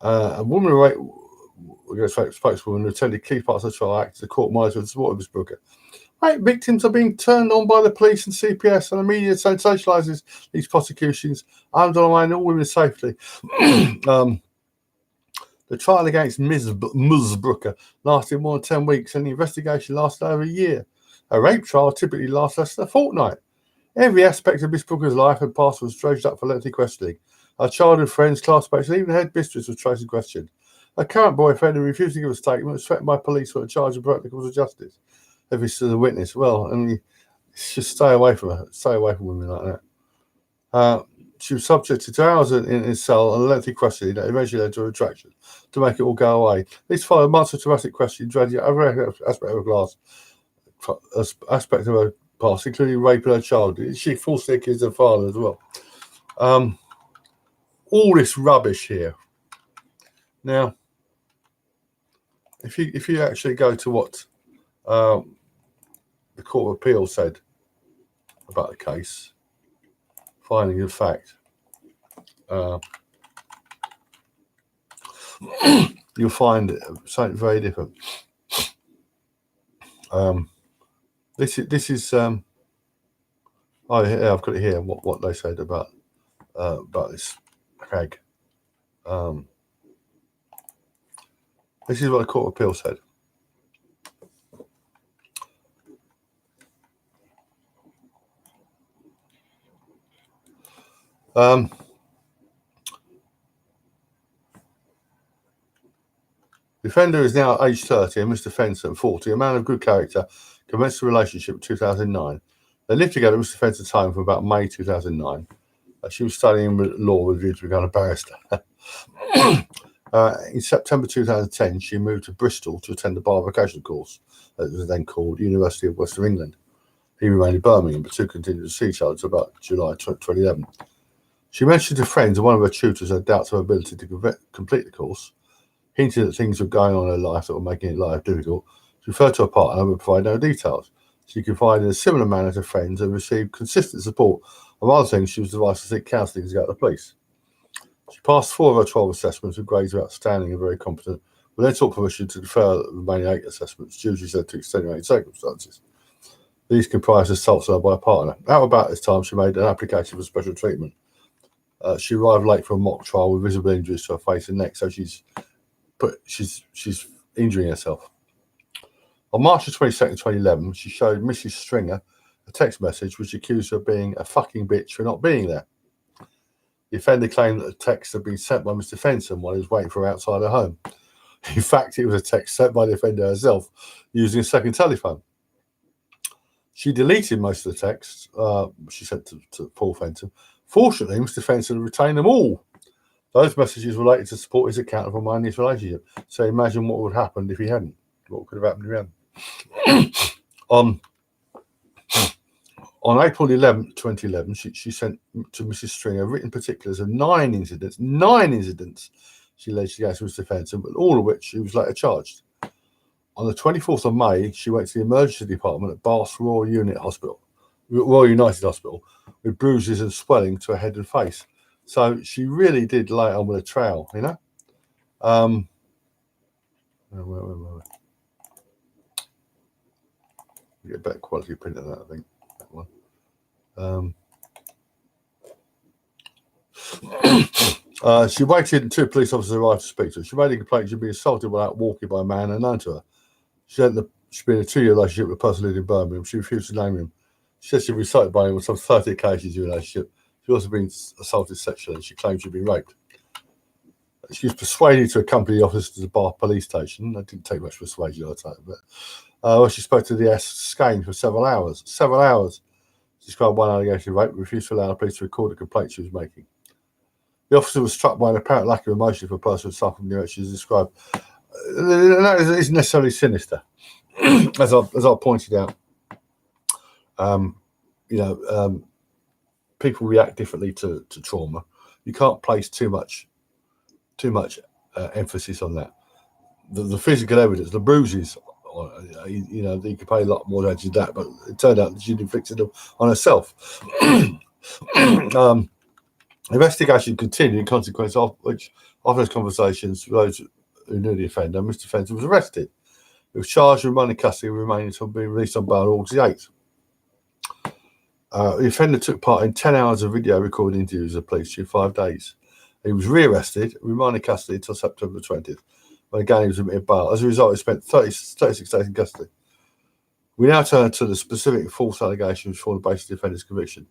A woman who raped, spokeswoman who attended key parts of the trial acted as a court monitor with the support of Miss Brooker. Rape victims are being turned on by the police and CPS, and the media sensationalises these prosecutions, undermining all women's safety. The trial against Ms. Brooker lasted more than 10 weeks, and the investigation lasted over a year. A rape trial typically lasts less than a fortnight. Every aspect of Miss Brooker's life and past was dredged up for lengthy questioning. Her childhood friends, classmates, and even her headmistress was traced and questioned. Her current boyfriend, who refused to give a statement, was threatened by police for a charge of perverting the course of justice. If he's still a witness, well, I mean, just stay away from her. Stay away from women like that. She was subjected to hours in a cell and a lengthy questioning that eventually led to a retraction to make it all go away. These followed months of dramatic questioning, dredging every aspect of her past, including raping her child. She falsely accused her father as well. All this rubbish here. Now, if you actually go to what the Court of Appeal said about the case, finding of fact, you'll find something very different. This is oh yeah, I've got it here. What they said about this hag. This is what the Court of Appeal said. The offender is now age 30 and Mr. Fenton, 40, a man of good character, commenced a relationship in 2009. They lived together at Mr. Fenton's home for about May 2009. She was studying law with a view to become a barrister. In September 2010, she moved to Bristol to attend the bar vocational course, as it was then called University of Western England. He remained in Birmingham, but two continued to see each other until about July 2011. She mentioned to friends and one of her tutors her doubts of her ability to complete the course, hinted that things were going on in her life that were making life difficult. She referred to her partner but provided no details. She confided in a similar manner to friends and received consistent support. Among other things, she was advised to seek counselling to go to the police. She passed 4 of her 12 assessments with grades of outstanding and very competent, but then sought permission to defer the remaining 8 assessments due, she said, to extenuating circumstances. These comprised assaults on her by a partner. At about this time, she made an application for special treatment. She arrived late for a mock trial with visible injuries to her face and neck, so she's injuring herself. On March 22nd, 2011, she showed Mrs. Stringer a text message which accused her of being a fucking bitch for not being there. The offender claimed that the text had been sent by Mr. Fenton while he was waiting for her outside her home. In fact, it was a text sent by the offender herself using a second telephone. She deleted most of the texts she sent to Paul Fenton. Fortunately, Mr. Fenton retained them all. Those messages related to support his account of a his relationship. So imagine what would have happened if he hadn't. What could have happened if he hadn't? On April 11, 2011, she sent to Mrs. Stringer written particulars of 9 incidents she alleged against Mr. Fenton, but all of which she was later charged. On the 24th of May, she went to the emergency department at Bath Royal United Hospital with bruises and swelling to her head and face. So she really did lay on with a trowel, you know. Wait. Get a better quality print of that, I think. That one. She waited until police officers arrived to speak to her. She made a complaint she'd been assaulted without walking by a man unknown to her. She'd been in a 2-year relationship with a person living in Birmingham. She refused to name him. She said she'd been assaulted by him on some 30 occasions in a relationship. She'd also been assaulted sexually, and she claimed she'd been raped. She was persuaded to accompany the officer to the Bath police station. That didn't take much persuasion, I'd say, but where she spoke to the Skane for several hours. She described one allegation of rape, but refused to allow the police to record the complaint she was making. The officer was struck by an apparent lack of emotion for a person who suffered from the she described. And that isn't necessarily sinister, as I pointed out People react differently to trauma. You can't place too much emphasis on that. The physical evidence, the bruises, you could pay a lot more attention to that, but it turned out that she'd inflicted them on herself. Investigation continued in consequence of which, after those conversations, those who knew the offender, Mr. Fenton was arrested. He was charged with remaining custody and remaining until being released on bail August 8th. The offender took part in 10 hours of video recording interviews with the police in 5 days. He was rearrested, remaining custody until September 20th, when again he was admitted bail. As a result, he spent 36 days in custody. We now turn to the specific false allegations which form the basis of the offender's conviction.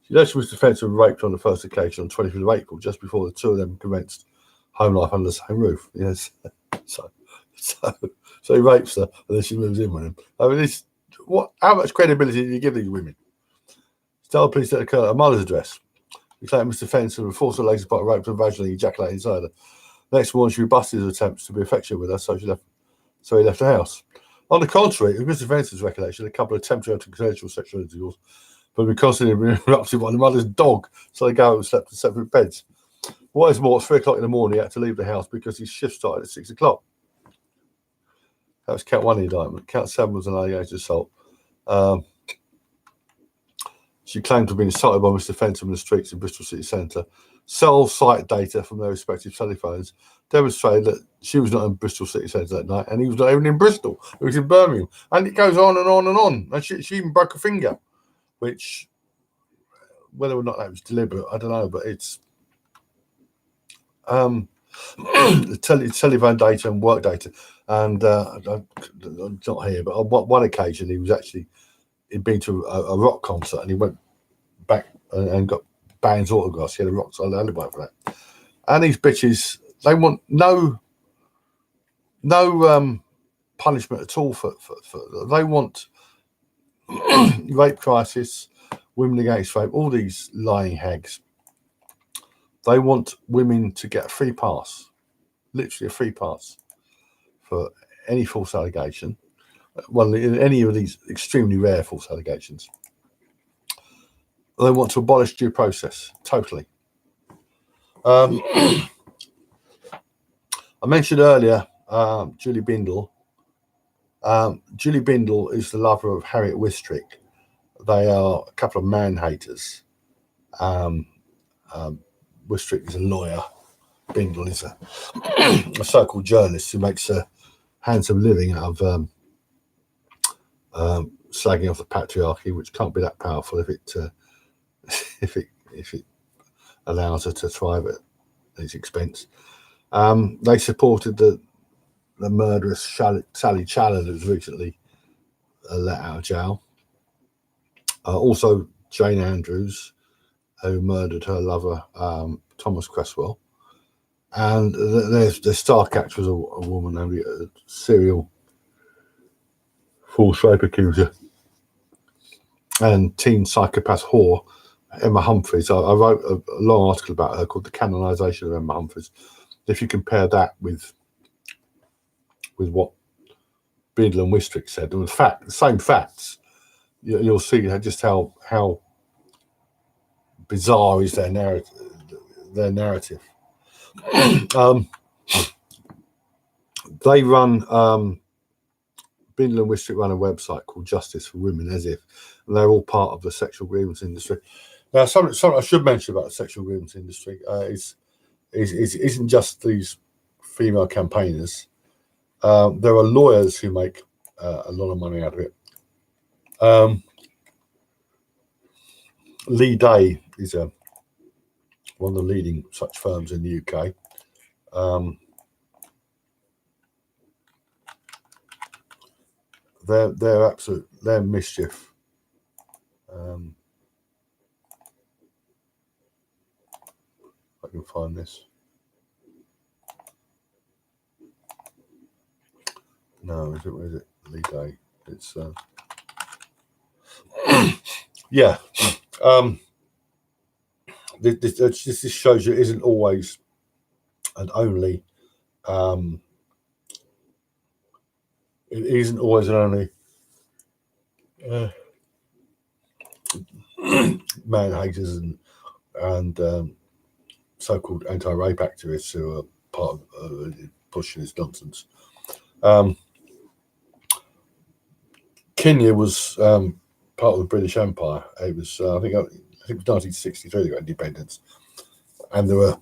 She alleged Mr. Fenton was raped on the first occasion on 25th of April, just before the two of them commenced home life under the same roof. Yes, so he rapes her and then she moves in with him. I mean, how much credibility do you give these women? She told police that occurred at her mother's address. He claimed Mr. Fenton was forced to laser part raped her vaginally, ejaculated inside her. Next morning, she rebutted his attempts to be affectionate with her, so he left the house. On the contrary, in Mr. Fenton's recollection, a couple attempted to consensual sexual intercourse, but were constantly interrupted by the mother's dog, so they go out and slept in separate beds. What is more, at 3 o'clock in the morning, he had to leave the house because his shift started at 6 o'clock. That was count 1 of the indictment. Count 7 was an alleged assault. She claimed to have been assaulted by Mr. Fenton in the streets in Bristol City Centre. Cell site data from their respective telephones demonstrated that she was not in Bristol City Centre that night, and he was not even in Bristol. He was in Birmingham. And it goes on and on and on. And she even broke a finger, which, whether or not that was deliberate, I don't know, but it's the telephone data and work data. And I'm not here, but on one occasion, he'd been to a rock concert and he went back and got Band's autographs. He had a rock solid alibi for that. And these bitches, they want no punishment at all for they want rape crisis, women against rape, all these lying hags. They want women to get a free pass, literally a free pass for any false allegation. Well, in any of these extremely rare false allegations. They want to abolish due process totally. I mentioned earlier Julie Bindel. Julie Bindel is the lover of Harriet Wistrick. They are a couple of man haters. Wistrick is a lawyer. Bindel is a so-called journalist who makes a handsome living out of slagging off the patriarchy, which can't be that powerful if it allows her to thrive at his expense. They supported the murderous Sally Challen, who was recently let out of jail. Also, Jane Andrews, who murdered her lover, Thomas Cresswell. And the star catch was a woman, a serial false rape accuser and teen psychopath whore, Emma Humphries. I wrote a long article about her called The Canonisation of Emma Humphries. If you compare that with what Bindel and Wistrick said, and the same facts, you'll see just how bizarre is their narrative. They run Bindel and Wistrick run a website called Justice for Women, as if, and they're all part of the sexual grievance industry. Now, something I should mention about the sexual grievance industry isn't just these female campaigners. There are lawyers who make a lot of money out of it. Lee Day is one of the leading such firms in the UK. They're mischief. I can find this. No, where is it? Lee Day. It's yeah. This shows you it isn't always and only. It isn't always and only man haters and so-called anti-rape activists who are part of pushing this nonsense. Kenya was part of the British Empire. It was, I think it was 1963 they got independence, and there were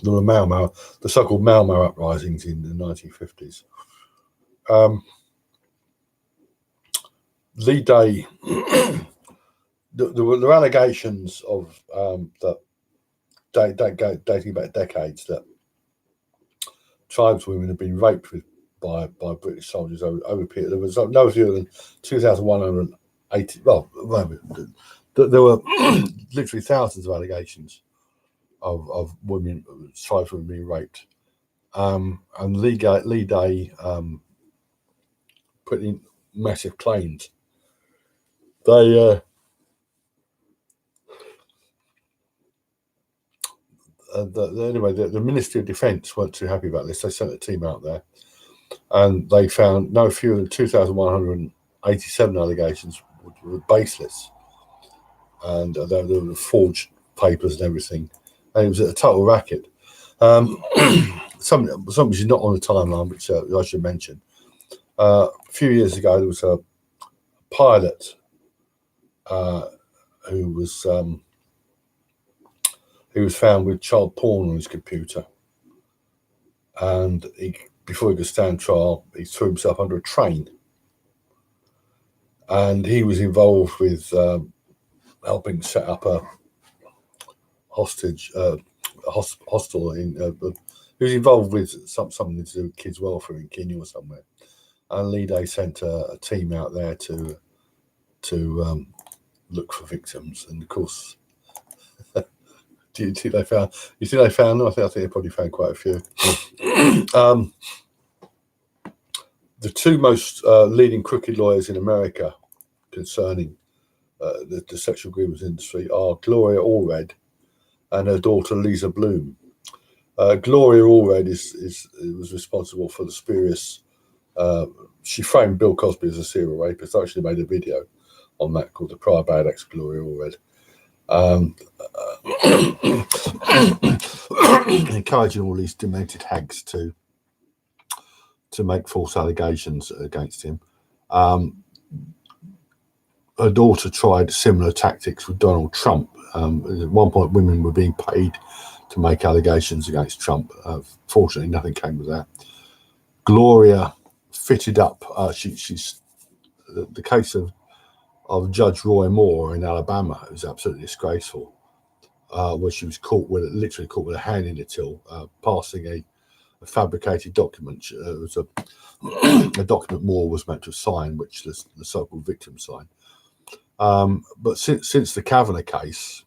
Mau Mau, the so-called Mau Mau uprisings in the 1950s. Lee Day, there were allegations of that dating back decades that tribeswomen had been raped by British soldiers over a period. There was no fewer than 2,180. Well, there were literally thousands of allegations of women, tribeswomen being raped. And Lee Day put in massive claims. They anyway, the Ministry of Defence weren't too happy about this. They sent a team out there, and they found no fewer than 2,187 allegations were baseless, and there were forged papers and everything. And it was a total racket. Something which is not on the timeline, which I should mention. A few years ago, there was a pilot who was found with child porn on his computer, and before he could stand trial, he threw himself under a train, and he was involved with helping set up a hostel in. He was involved with something to do with kids' welfare in Kenya or somewhere, and Lee Day sent a team out there to look for victims, and of course. Do you think they found? You think they found them? I think they probably found quite a few. The two most leading crooked lawyers in America concerning the sexual grievance industry are Gloria Allred and her daughter Lisa Bloom. Gloria Allred was responsible for the spurious. She framed Bill Cosby as a serial rapist. I actually made a video on that called "The Prior Bad Ex Gloria Allred." Encouraging all these demented hags to make false allegations against him. Her daughter tried similar tactics with Donald Trump. At one point, women were being paid to make allegations against Trump. Fortunately, nothing came of that. Gloria fitted up. She's the case of Judge Roy Moore in Alabama. It was absolutely disgraceful, where she was literally caught with a hand in the till, passing a fabricated document. It was a document Moore was meant to sign, which the so-called victim signed. But since the Kavanaugh case,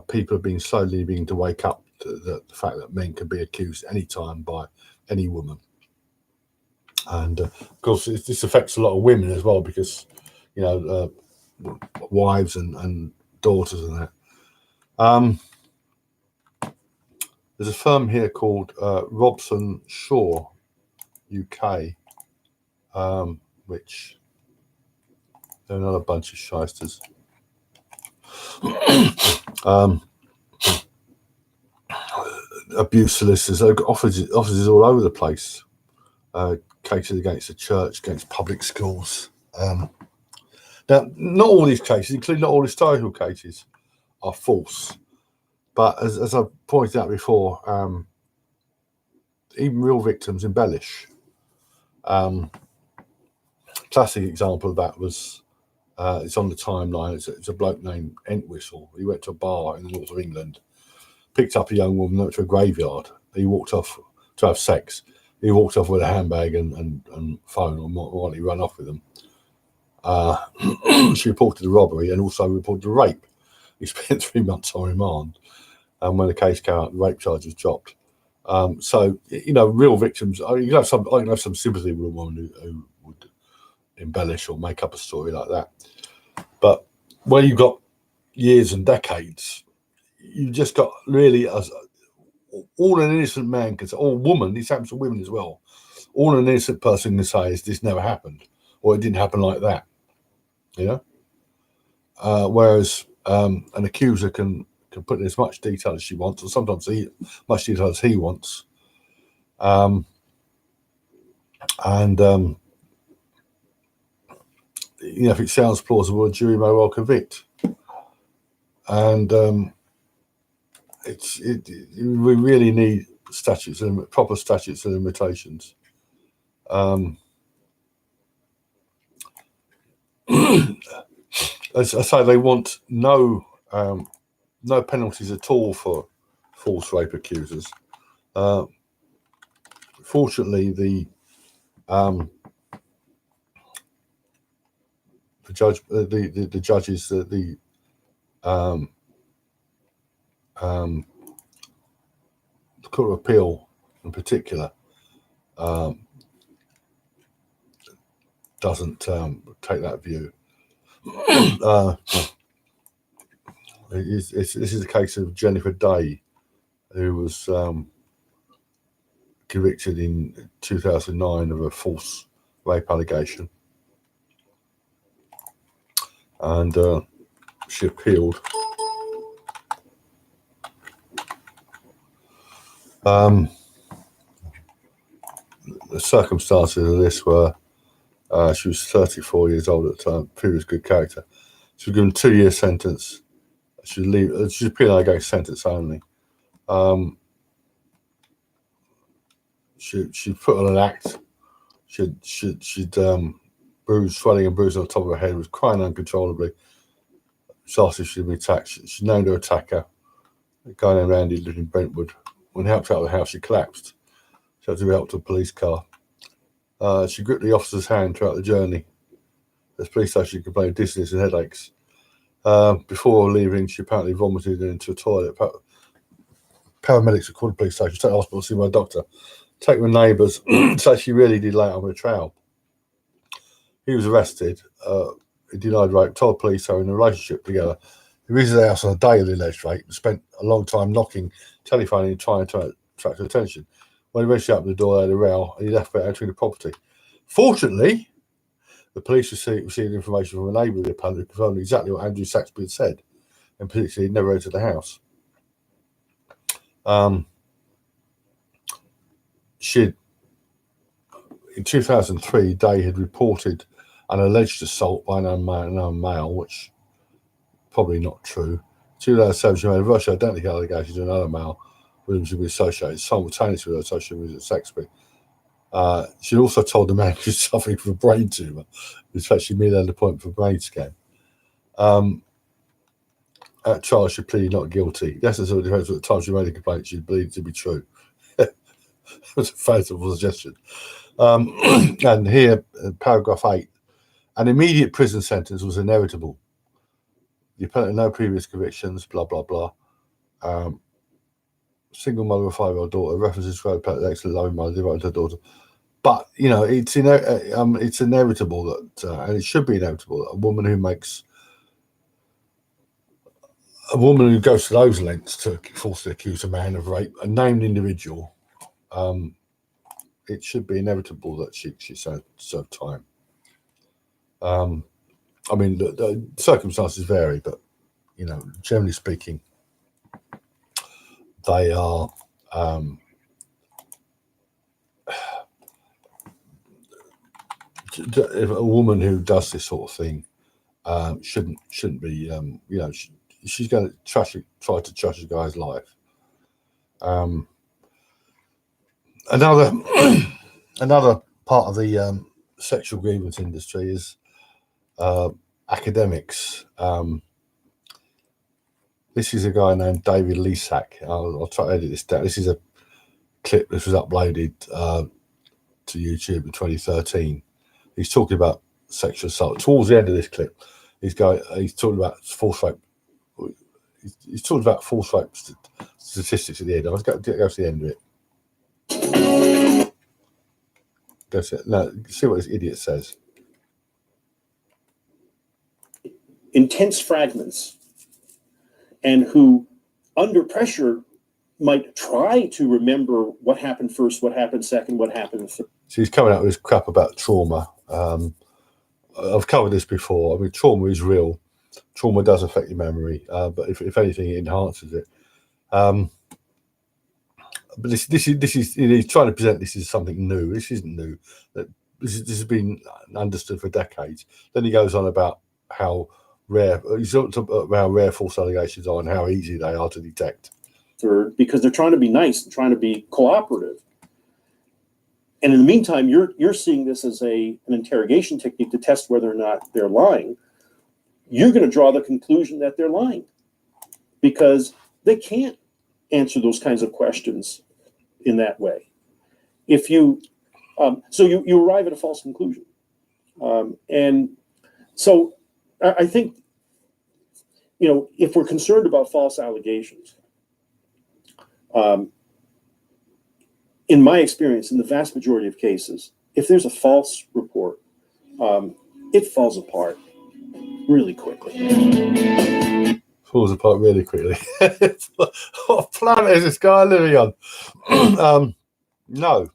people have been slowly beginning to wake up to the fact that men can be accused any time by any woman. And of course, this affects a lot of women as well, because wives and daughters and that. There's a firm here called Robson Shaw UK, which they're another bunch of shysters. Abuse solicitors, offices all over the place. Cases against the church, against public schools. Now, not all these cases, including not all historical cases, are false. But as I've pointed out before, even real victims embellish. Classic example of that was, it's on the timeline, it's a bloke named Entwistle. He went to a bar in the north of England, picked up a young woman, went to a graveyard. He walked off to have sex. He walked off with a handbag and phone, or while he ran off with them. She reported the robbery and also reported the rape. He spent 3 months on remand, and when the case came out, the rape charge was dropped. So real victims. I can have some sympathy with a woman who would embellish or make up a story like that. But when you've got years and decades, you just got really all an innocent man can say, or woman, this happens to women as well, all an innocent person can say is this never happened, or it didn't happen like that. you know. Whereas an accuser can put in as much detail as she wants, or sometimes much detail as he wants, and you know, if it sounds plausible, a jury may well convict. And we really need statutes and proper statutes and limitations. As I say, they want no penalties at all for false rape accusers. Fortunately, the judges, the Court of Appeal in particular, doesn't take that view. This is a case of Jennifer Day, who was convicted in 2009 of a false rape allegation, and she appealed. The circumstances of this were she was 34 years old at the time, previous good character. She was given a 2-year sentence. She's appealing against sentence only. She put on an act. She'd swelling and bruising on top of her head, was crying uncontrollably. She asked if she'd been attacked. She named her attacker, a guy named Andy, lived in Brentwood. When helped out of the house, she collapsed. She had to be helped to a police car. She gripped the officer's hand throughout the journey. The police station she complained of dizziness and headaches. Before leaving, she apparently vomited into a toilet. Paramedics were called the police station, take the hospital, see my doctor, take my neighbours. So she really did lay it on the trail. He was arrested. He denied rape, told police they were in a relationship together. He visited the house on a daily alleged rape, spent a long time knocking, telephoning, and trying to attract her attention. When he eventually opened the door, they had a row, and he left without entering the property. Fortunately, the police received information from a neighbour of the appellant who confirmed exactly what Andrew Saxby had said, and particularly he'd never entered the house. In 2003, Day had reported an alleged assault by an unknown male, which probably not true. 2007, she made a virtual identity allegation to another male with whom she was associated, simultaneously with her association with Saxby. She also told the man she was suffering from a brain tumour. In fact, she made an appointment for a brain scan. At trial, she pleaded not guilty. The essence of the defence at the time she made the complaint, she believed it to be true. It was a fanciful suggestion. And here, paragraph 8, an immediate prison sentence was inevitable. The appellant had no previous convictions, blah, blah, blah. Single mother of a 5-year-old daughter, references to her appellant, excellent loving mother, devoted to her daughter. But, you know, it's inevitable that, and it should be inevitable, that a woman who goes to those lengths to falsely accuse a man of rape, a named individual, it should be inevitable that she served time. I mean, the circumstances vary, but, you know, generally speaking, they are if a woman who does this sort of thing shouldn't be, you know, she's going to try to trash a guy's life. Another part of the sexual grievance industry is academics. This is a guy named David Leasack. I'll try to edit this down. This is a clip. This was uploaded to YouTube in 2013. He's talking about sexual assault. Towards the end of this clip, he's talking about false rape. He's talking about false rape statistics at the end. Let's go to the end of it. See what this idiot says. Intense fragments, and who, under pressure, might try to remember what happened first, what happened second, what happened third. So he's coming out with this crap about trauma. I've covered this before. I mean, trauma is real. Trauma does affect your memory, but if anything, it enhances it. But this is he's trying to present this as something new. This isn't new. This has been understood for decades. Then he goes on about how rare false allegations are and how easy they are to detect. Third, because they're trying to be nice and trying to be cooperative. And in the meantime, you're seeing this as an interrogation technique to test whether or not they're lying. You're going to draw the conclusion that they're lying because they can't answer those kinds of questions in that way. If you, so you arrive at a false conclusion. And so I think, if we're concerned about false allegations, in my experience, in the vast majority of cases, if there's a false report, it falls apart really quickly. Falls apart really quickly. What planet is this guy living on? No.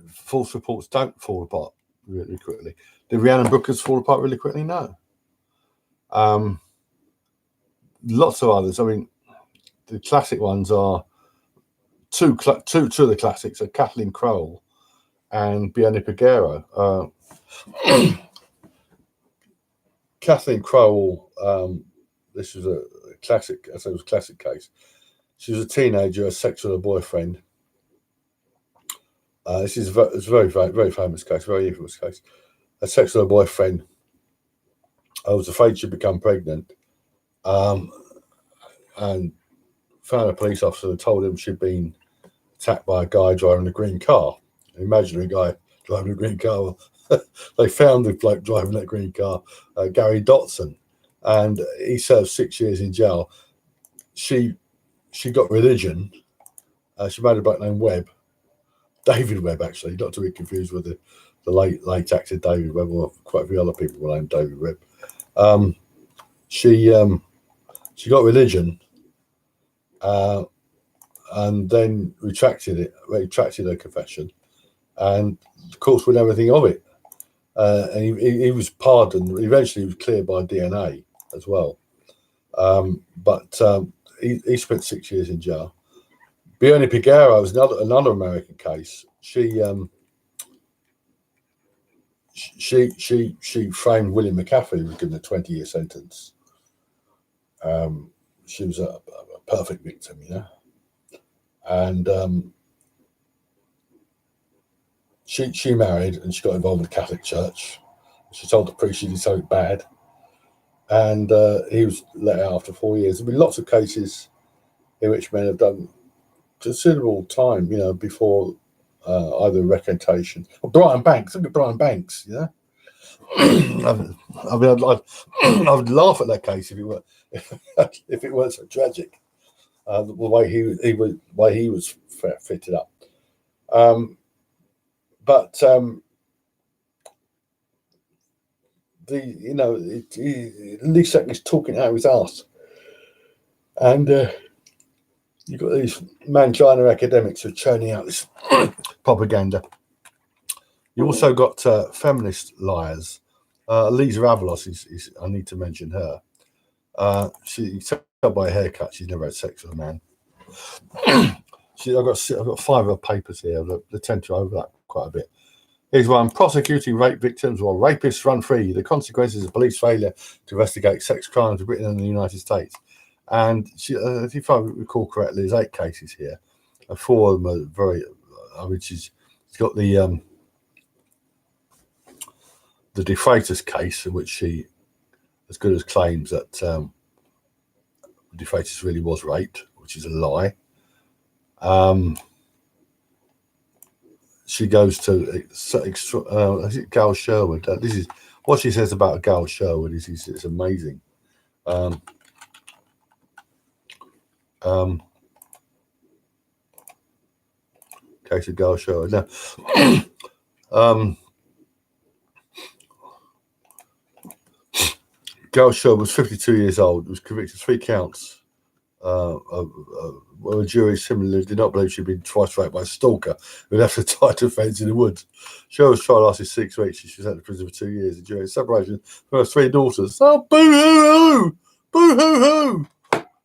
False reports don't fall apart really quickly. Did Rhiannon Brookers fall apart really quickly? No. Lots of others. I mean, the classic ones are two of the classics are Kathleen Crowell and Bianca Peguero. Kathleen Crowell, this was a classic, I said it was a classic case. She was a teenager, a sex with her boyfriend. This is a very, very, very famous case, very infamous case. A sex with her boyfriend. I was afraid she'd become pregnant. And found a police officer and told him she'd been attacked by a guy driving a green car. An imaginary guy driving a green car. They found the bloke driving that green car, Gary Dotson, and he served 6 years in jail. She got religion. She made a bloke named Webb, David Webb, actually, not to be confused with the late actor David Webb, or quite a few other people were named David Webb. She got religion. And then retracted her confession, and of course with everything of it. And he was pardoned. Eventually, he was cleared by DNA as well. But he spent 6 years in jail. Bianca Peguero was another American case. She framed William McCaffrey, who was given a 20-year sentence. She was a perfect victim, and she married and she got involved with the Catholic Church. She told the priest she did something bad, and he was let out after 4 years. There've been lots of cases in which men have done considerable time, before either recantation or Brian Banks. Look at Brian Banks, I would laugh at that case if it weren't so tragic. The way he was fitted up, but Lisa is talking out of his arse, and you've got these man-China academics who are churning out this propaganda. You also got feminist liars. Lisa Avalos is I need to mention her. She tell by her haircut she's never had sex with a man. I've got 5 of her papers here that tend to overlap quite a bit. Here's one: prosecuting rape victims while rapists run free. The consequences of police failure to investigate sex crimes in Britain and the United States. And if I recall correctly, there's 8 cases here, and 4 of them are very. She's got the De Freitas case, in which she, as good as claims that De Freitas really was raped, which is a lie. She goes to Gal Sherwood. This is what she says about Gal Sherwood. It's amazing. Case of Gal Sherwood. Now, Gal Sherwood was 52 years old. Was convicted of 3 counts a jury similarly did not believe she'd been twice raped by a stalker who left her tied to a fence in the woods. Cher's trial lasted 6 weeks. She was sent to prison for 2 years. The jury separation from her 3 daughters. Oh, boo-hoo-hoo! Boo-hoo-hoo!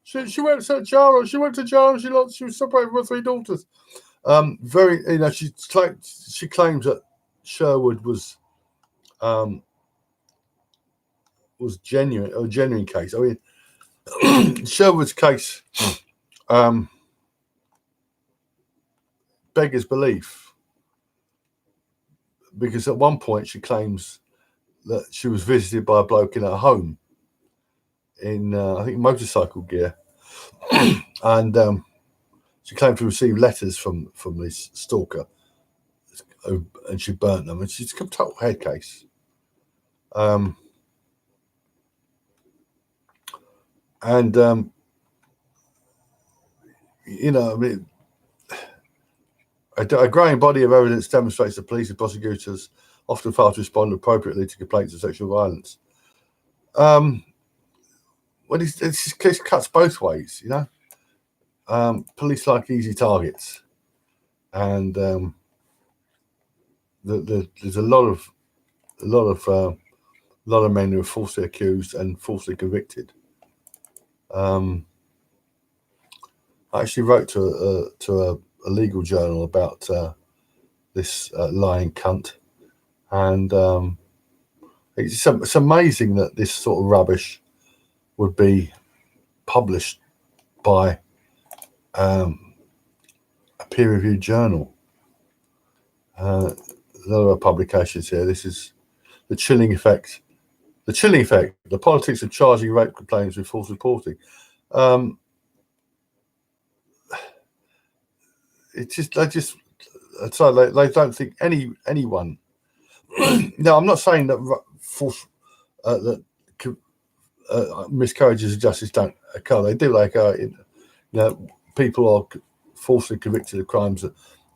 She went to jail. She went to jail. And she was separated from her 3 daughters. She claims that Sherwood was genuine, a genuine case. I mean, Sherwood's case beggars belief, because at one point she claims that she was visited by a bloke in her home in I think motorcycle gear, and she claimed to receive letters from this stalker, and she burnt them, and she's a total head case. You know, I mean, a growing body of evidence demonstrates that police and prosecutors often fail to respond appropriately to complaints of sexual violence. Well, this case cuts both ways, you know. Police like easy targets, and there's a lot of men who are falsely accused and falsely convicted. I actually wrote to a legal journal about this lying cunt, and it's amazing that this sort of rubbish would be published by a peer-reviewed journal. A lot of publications here. This is the chilling effect. The chilling effect. The politics of charging rape complaints with false reporting. It's just they don't think anyone. No, I'm not saying that false that miscarriages of justice don't occur. They do. Like you know, people are falsely convicted of crimes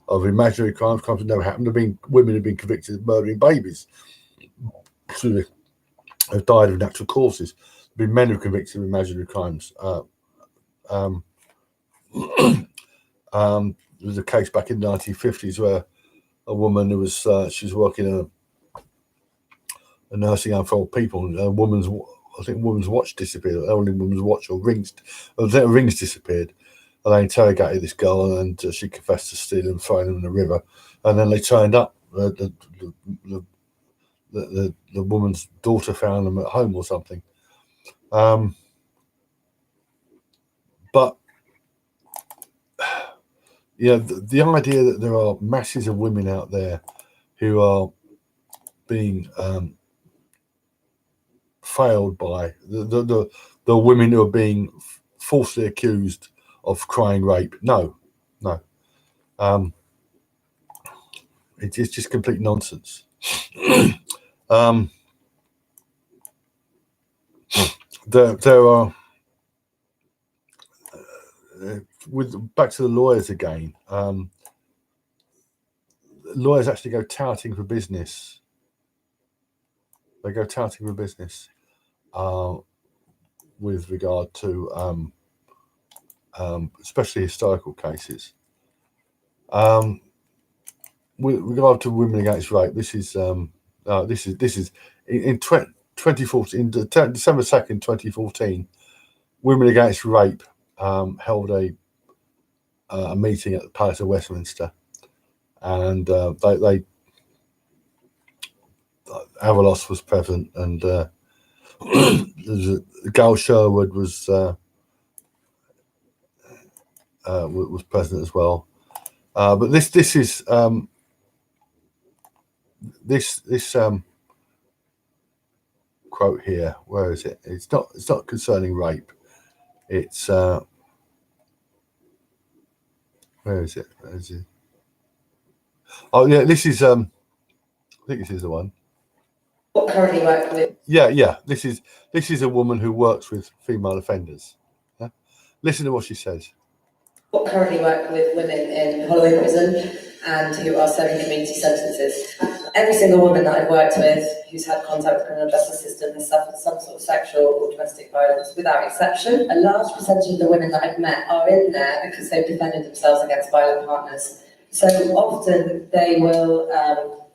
of imaginary crimes that never happened. Women have been convicted of murdering babies who have died of natural causes. There have been men who are convicted of imaginary crimes. There was a case back in the 1950s where a woman who was she was working in a nursing home for old people, and a woman's watch disappeared. Only woman's watch or rings disappeared. And they interrogated this girl, and she confessed to stealing and throwing them in the river. And then they turned up. The woman's daughter found them at home or something. But yeah, the idea that there are masses of women out there who are being failed by the women who are being falsely accused of crying rape. No. It's just complete nonsense. There are back to the lawyers again. Lawyers actually go touting for business. They go touting for business with regard to especially historical cases. With regard to women against rape, this is in 2014, December 2nd, 2014, Women Against Rape held a meeting at the Palace of Westminster, and they Avalos was present, and Gal Sherwood was present as well. But this is this quote here. Where is it? It's not concerning rape. It's where is it? Oh yeah, this is I think this is the one. What currently work with? Yeah. This is a woman who works with female offenders. Yeah? Listen to what she says. What currently work with women in Holloway Prison and who are serving community sentences. every single woman that I've worked with who's had contact with the criminal justice system has suffered some sort of sexual or domestic violence, without exception. A large percentage of the women that I've met are in there because they've defended themselves against violent partners. So often they will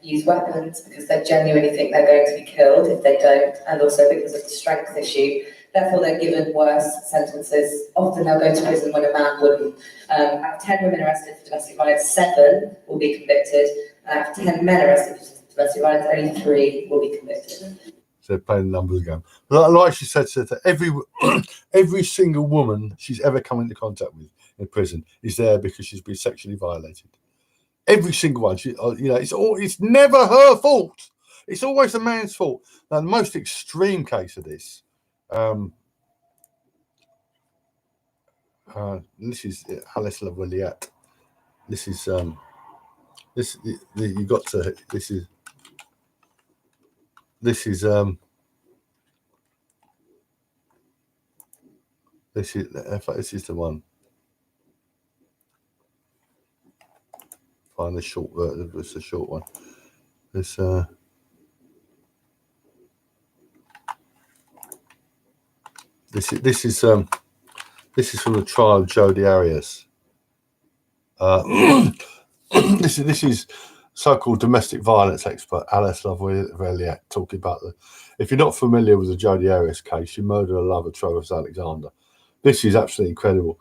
use weapons because they genuinely think they're going to be killed if they don't, and also because of the strength issue. Therefore, they're given worse sentences. Often they'll go to prison when a man wouldn't. Out of 10 women arrested for domestic violence, 7 will be convicted. Out of 10 men arrested for domestic violence, only 3 will be convicted. So playing the numbers again. Like she said, every single woman she's ever come into contact with in prison is there because she's been sexually violated. Every single one. It's never her fault. It's always the man's fault. Now, the most extreme case of this. This is Alice Lawilliette. This is you got to. This is this is the one. Find the short version. It's a short one. This is from the trial of Jodi Arias. This is so-called domestic violence expert Alice Lawilliette talking about if you're not familiar with the Jodi Arias case, she murdered her lover Travis Alexander. This is absolutely incredible.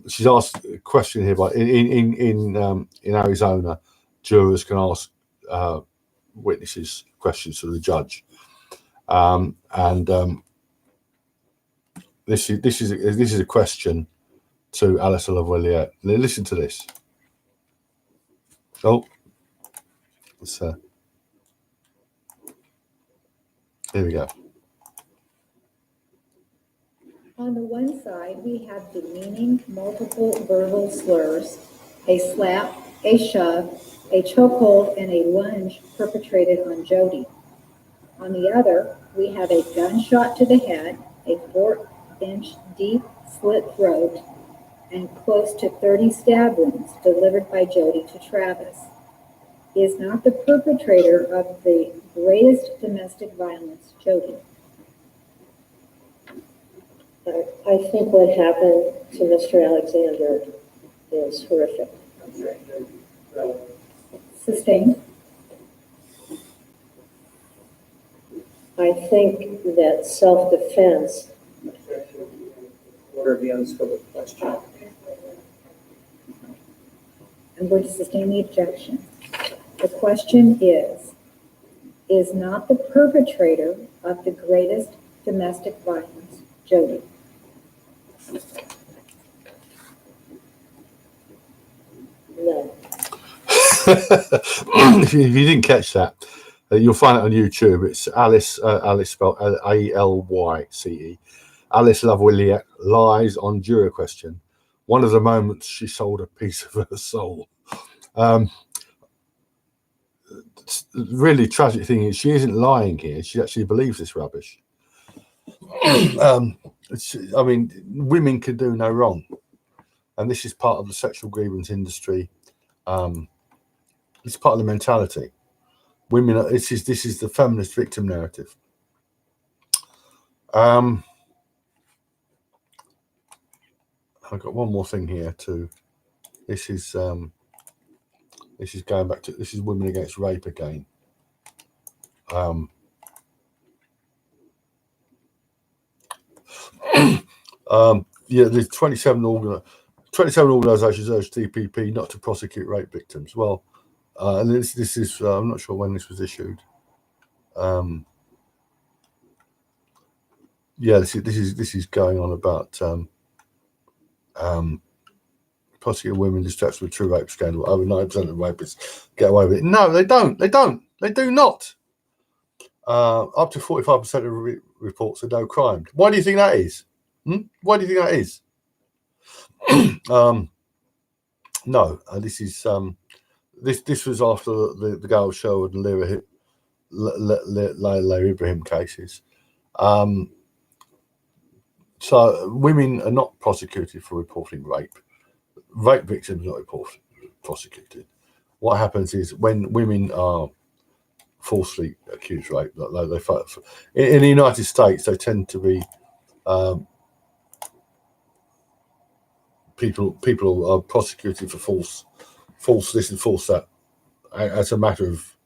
She's asked a question here, but in Arizona, jurors can ask witnesses questions to the judge, This is a question to Alice Lawilliette. Listen to this. Oh, here we go. On the one side, we have demeaning multiple verbal slurs, a slap, a shove, a chokehold, and a lunge perpetrated on Jodi. On the other, we have a gunshot to the head, a 4-inch deep slit throat, and close to 30 stab wounds delivered by Jodi to Travis. Is not the perpetrator of the greatest domestic violence Jodi? I think what happened to Mr. Alexander is horrific. Sustained. I think that self-defense. Order the unspoken question. I'm going to sustain the objection. The question is not the perpetrator of the greatest domestic violence Jodi? No. If you didn't catch that, you'll find it on YouTube. It's Alice spelled Allyce. Alice Lawilliette lies on juror question. One of the moments she sold a piece of her soul. Really tragic thing is she isn't lying here. She actually believes this rubbish. Women can do no wrong, and this is part of the sexual grievance industry. It's part of the mentality. Women. This is the feminist victim narrative. I've got one more thing here too. This is going back to this is women against rape again. There's 27 organisations urge DPP not to prosecute rape victims. Well, and this is I'm not sure when this was issued. This is going on about prosecuting women distressed with true rape scandal. Over 9% of rapists get away with it. No, they don't. They do not. Up to 45% of reports are no crime. Why do you think that is? Why do you think that is? No, this is this was after the Gail Sherwood and Layla Ibrahim cases. So women are not prosecuted for reporting rape. Rape victims are not prosecuted. What happens is when women are falsely accused rape. In the United States, they tend to be people are prosecuted for false this and false that as a matter of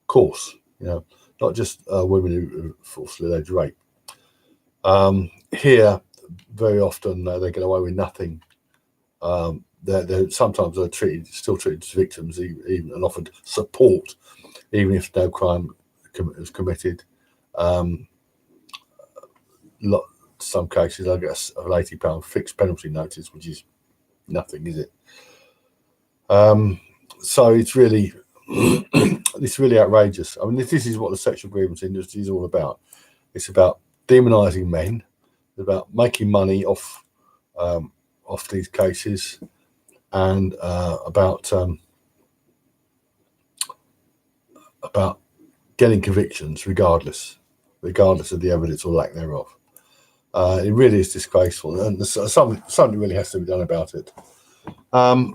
course, not just women who falsely alleged rape. Here, very often they get away with nothing. Sometimes they're still treated as victims, even and offered support, even if no crime is committed. Some cases, I guess, an £80 fixed penalty notice, which is nothing, is it? So it's really, it's really outrageous. I mean, this is what the sexual grievance industry is all about. It's about demonising men. It's about making money off these cases, and about getting convictions regardless of the evidence or lack thereof. It really is disgraceful, and something really has to be done about it. I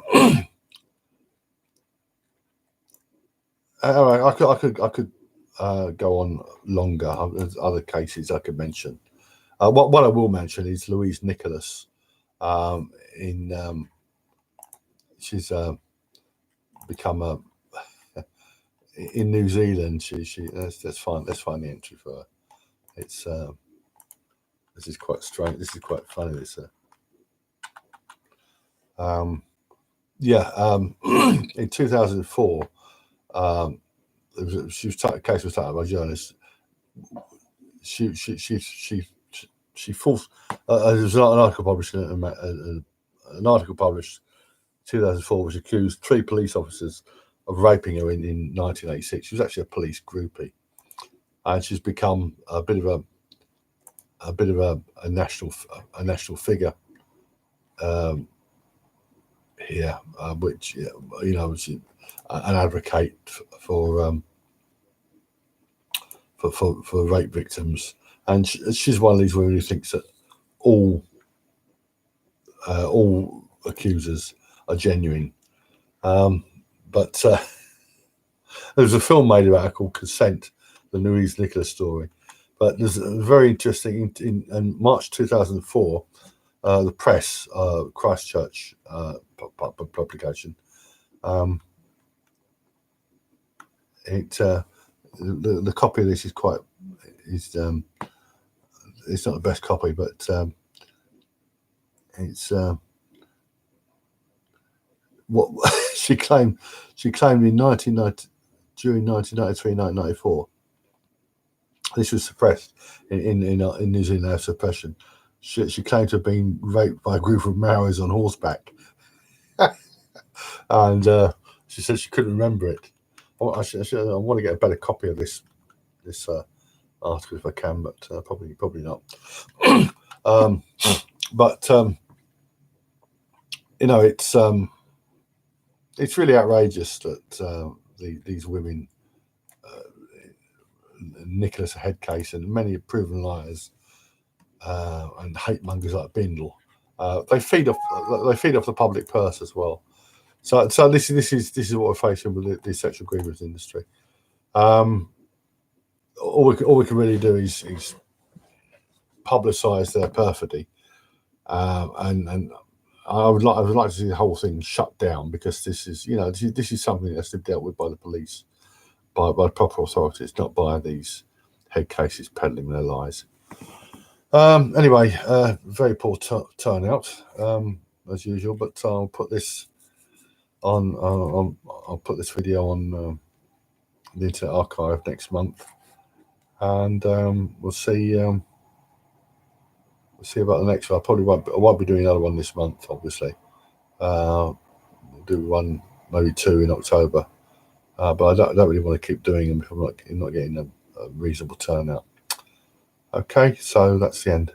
could go on longer. There's other cases I could mention. What I will mention is Louise Nicholas. She's become a in New Zealand. Let's find the entry for her. It's this is quite strange. This is quite funny. This in 2004, the case was taken by journalists. She forced. There was an article published in 2004, which accused 3 police officers of raping her in 1986. She was actually a police groupie, and she's become a bit of a national figure here, which an advocate for rape victims, and she's one of these women who thinks that all accusers are genuine. But there was a film made about her called Consent, the Louise Nicholas story. But there's a very interesting, in March 2004, the press, Christchurch publication, the copy of this is it's not the best copy, but it's what she claimed in 1990, during 1993-1994. This was suppressed in New Zealand. Suppression. She claimed to have been raped by a group of Maoris on horseback, and she said she couldn't remember it. I want to get a better copy of this article if I can, but probably not. It's really outrageous that these women, Nicholas a head case, and many proven liars and hate mongers like Bindle, they feed off the public purse as well. So this is what we're facing with the sexual grievance industry. All we can really do is publicise their perfidy, and I would like to see the whole thing shut down, because this is something that's to be dealt with by the police, by proper authorities, not by these head cases peddling their lies. Anyway, very poor turnout as usual, but I'll put this on. I'll put this video on the Internet Archive next month, and we'll see. We'll see about the next one. I won't be doing another one this month, obviously. We'll do one, maybe 2 in October, but I don't really want to keep doing them if I'm not getting a reasonable turnout. Okay, so that's the end.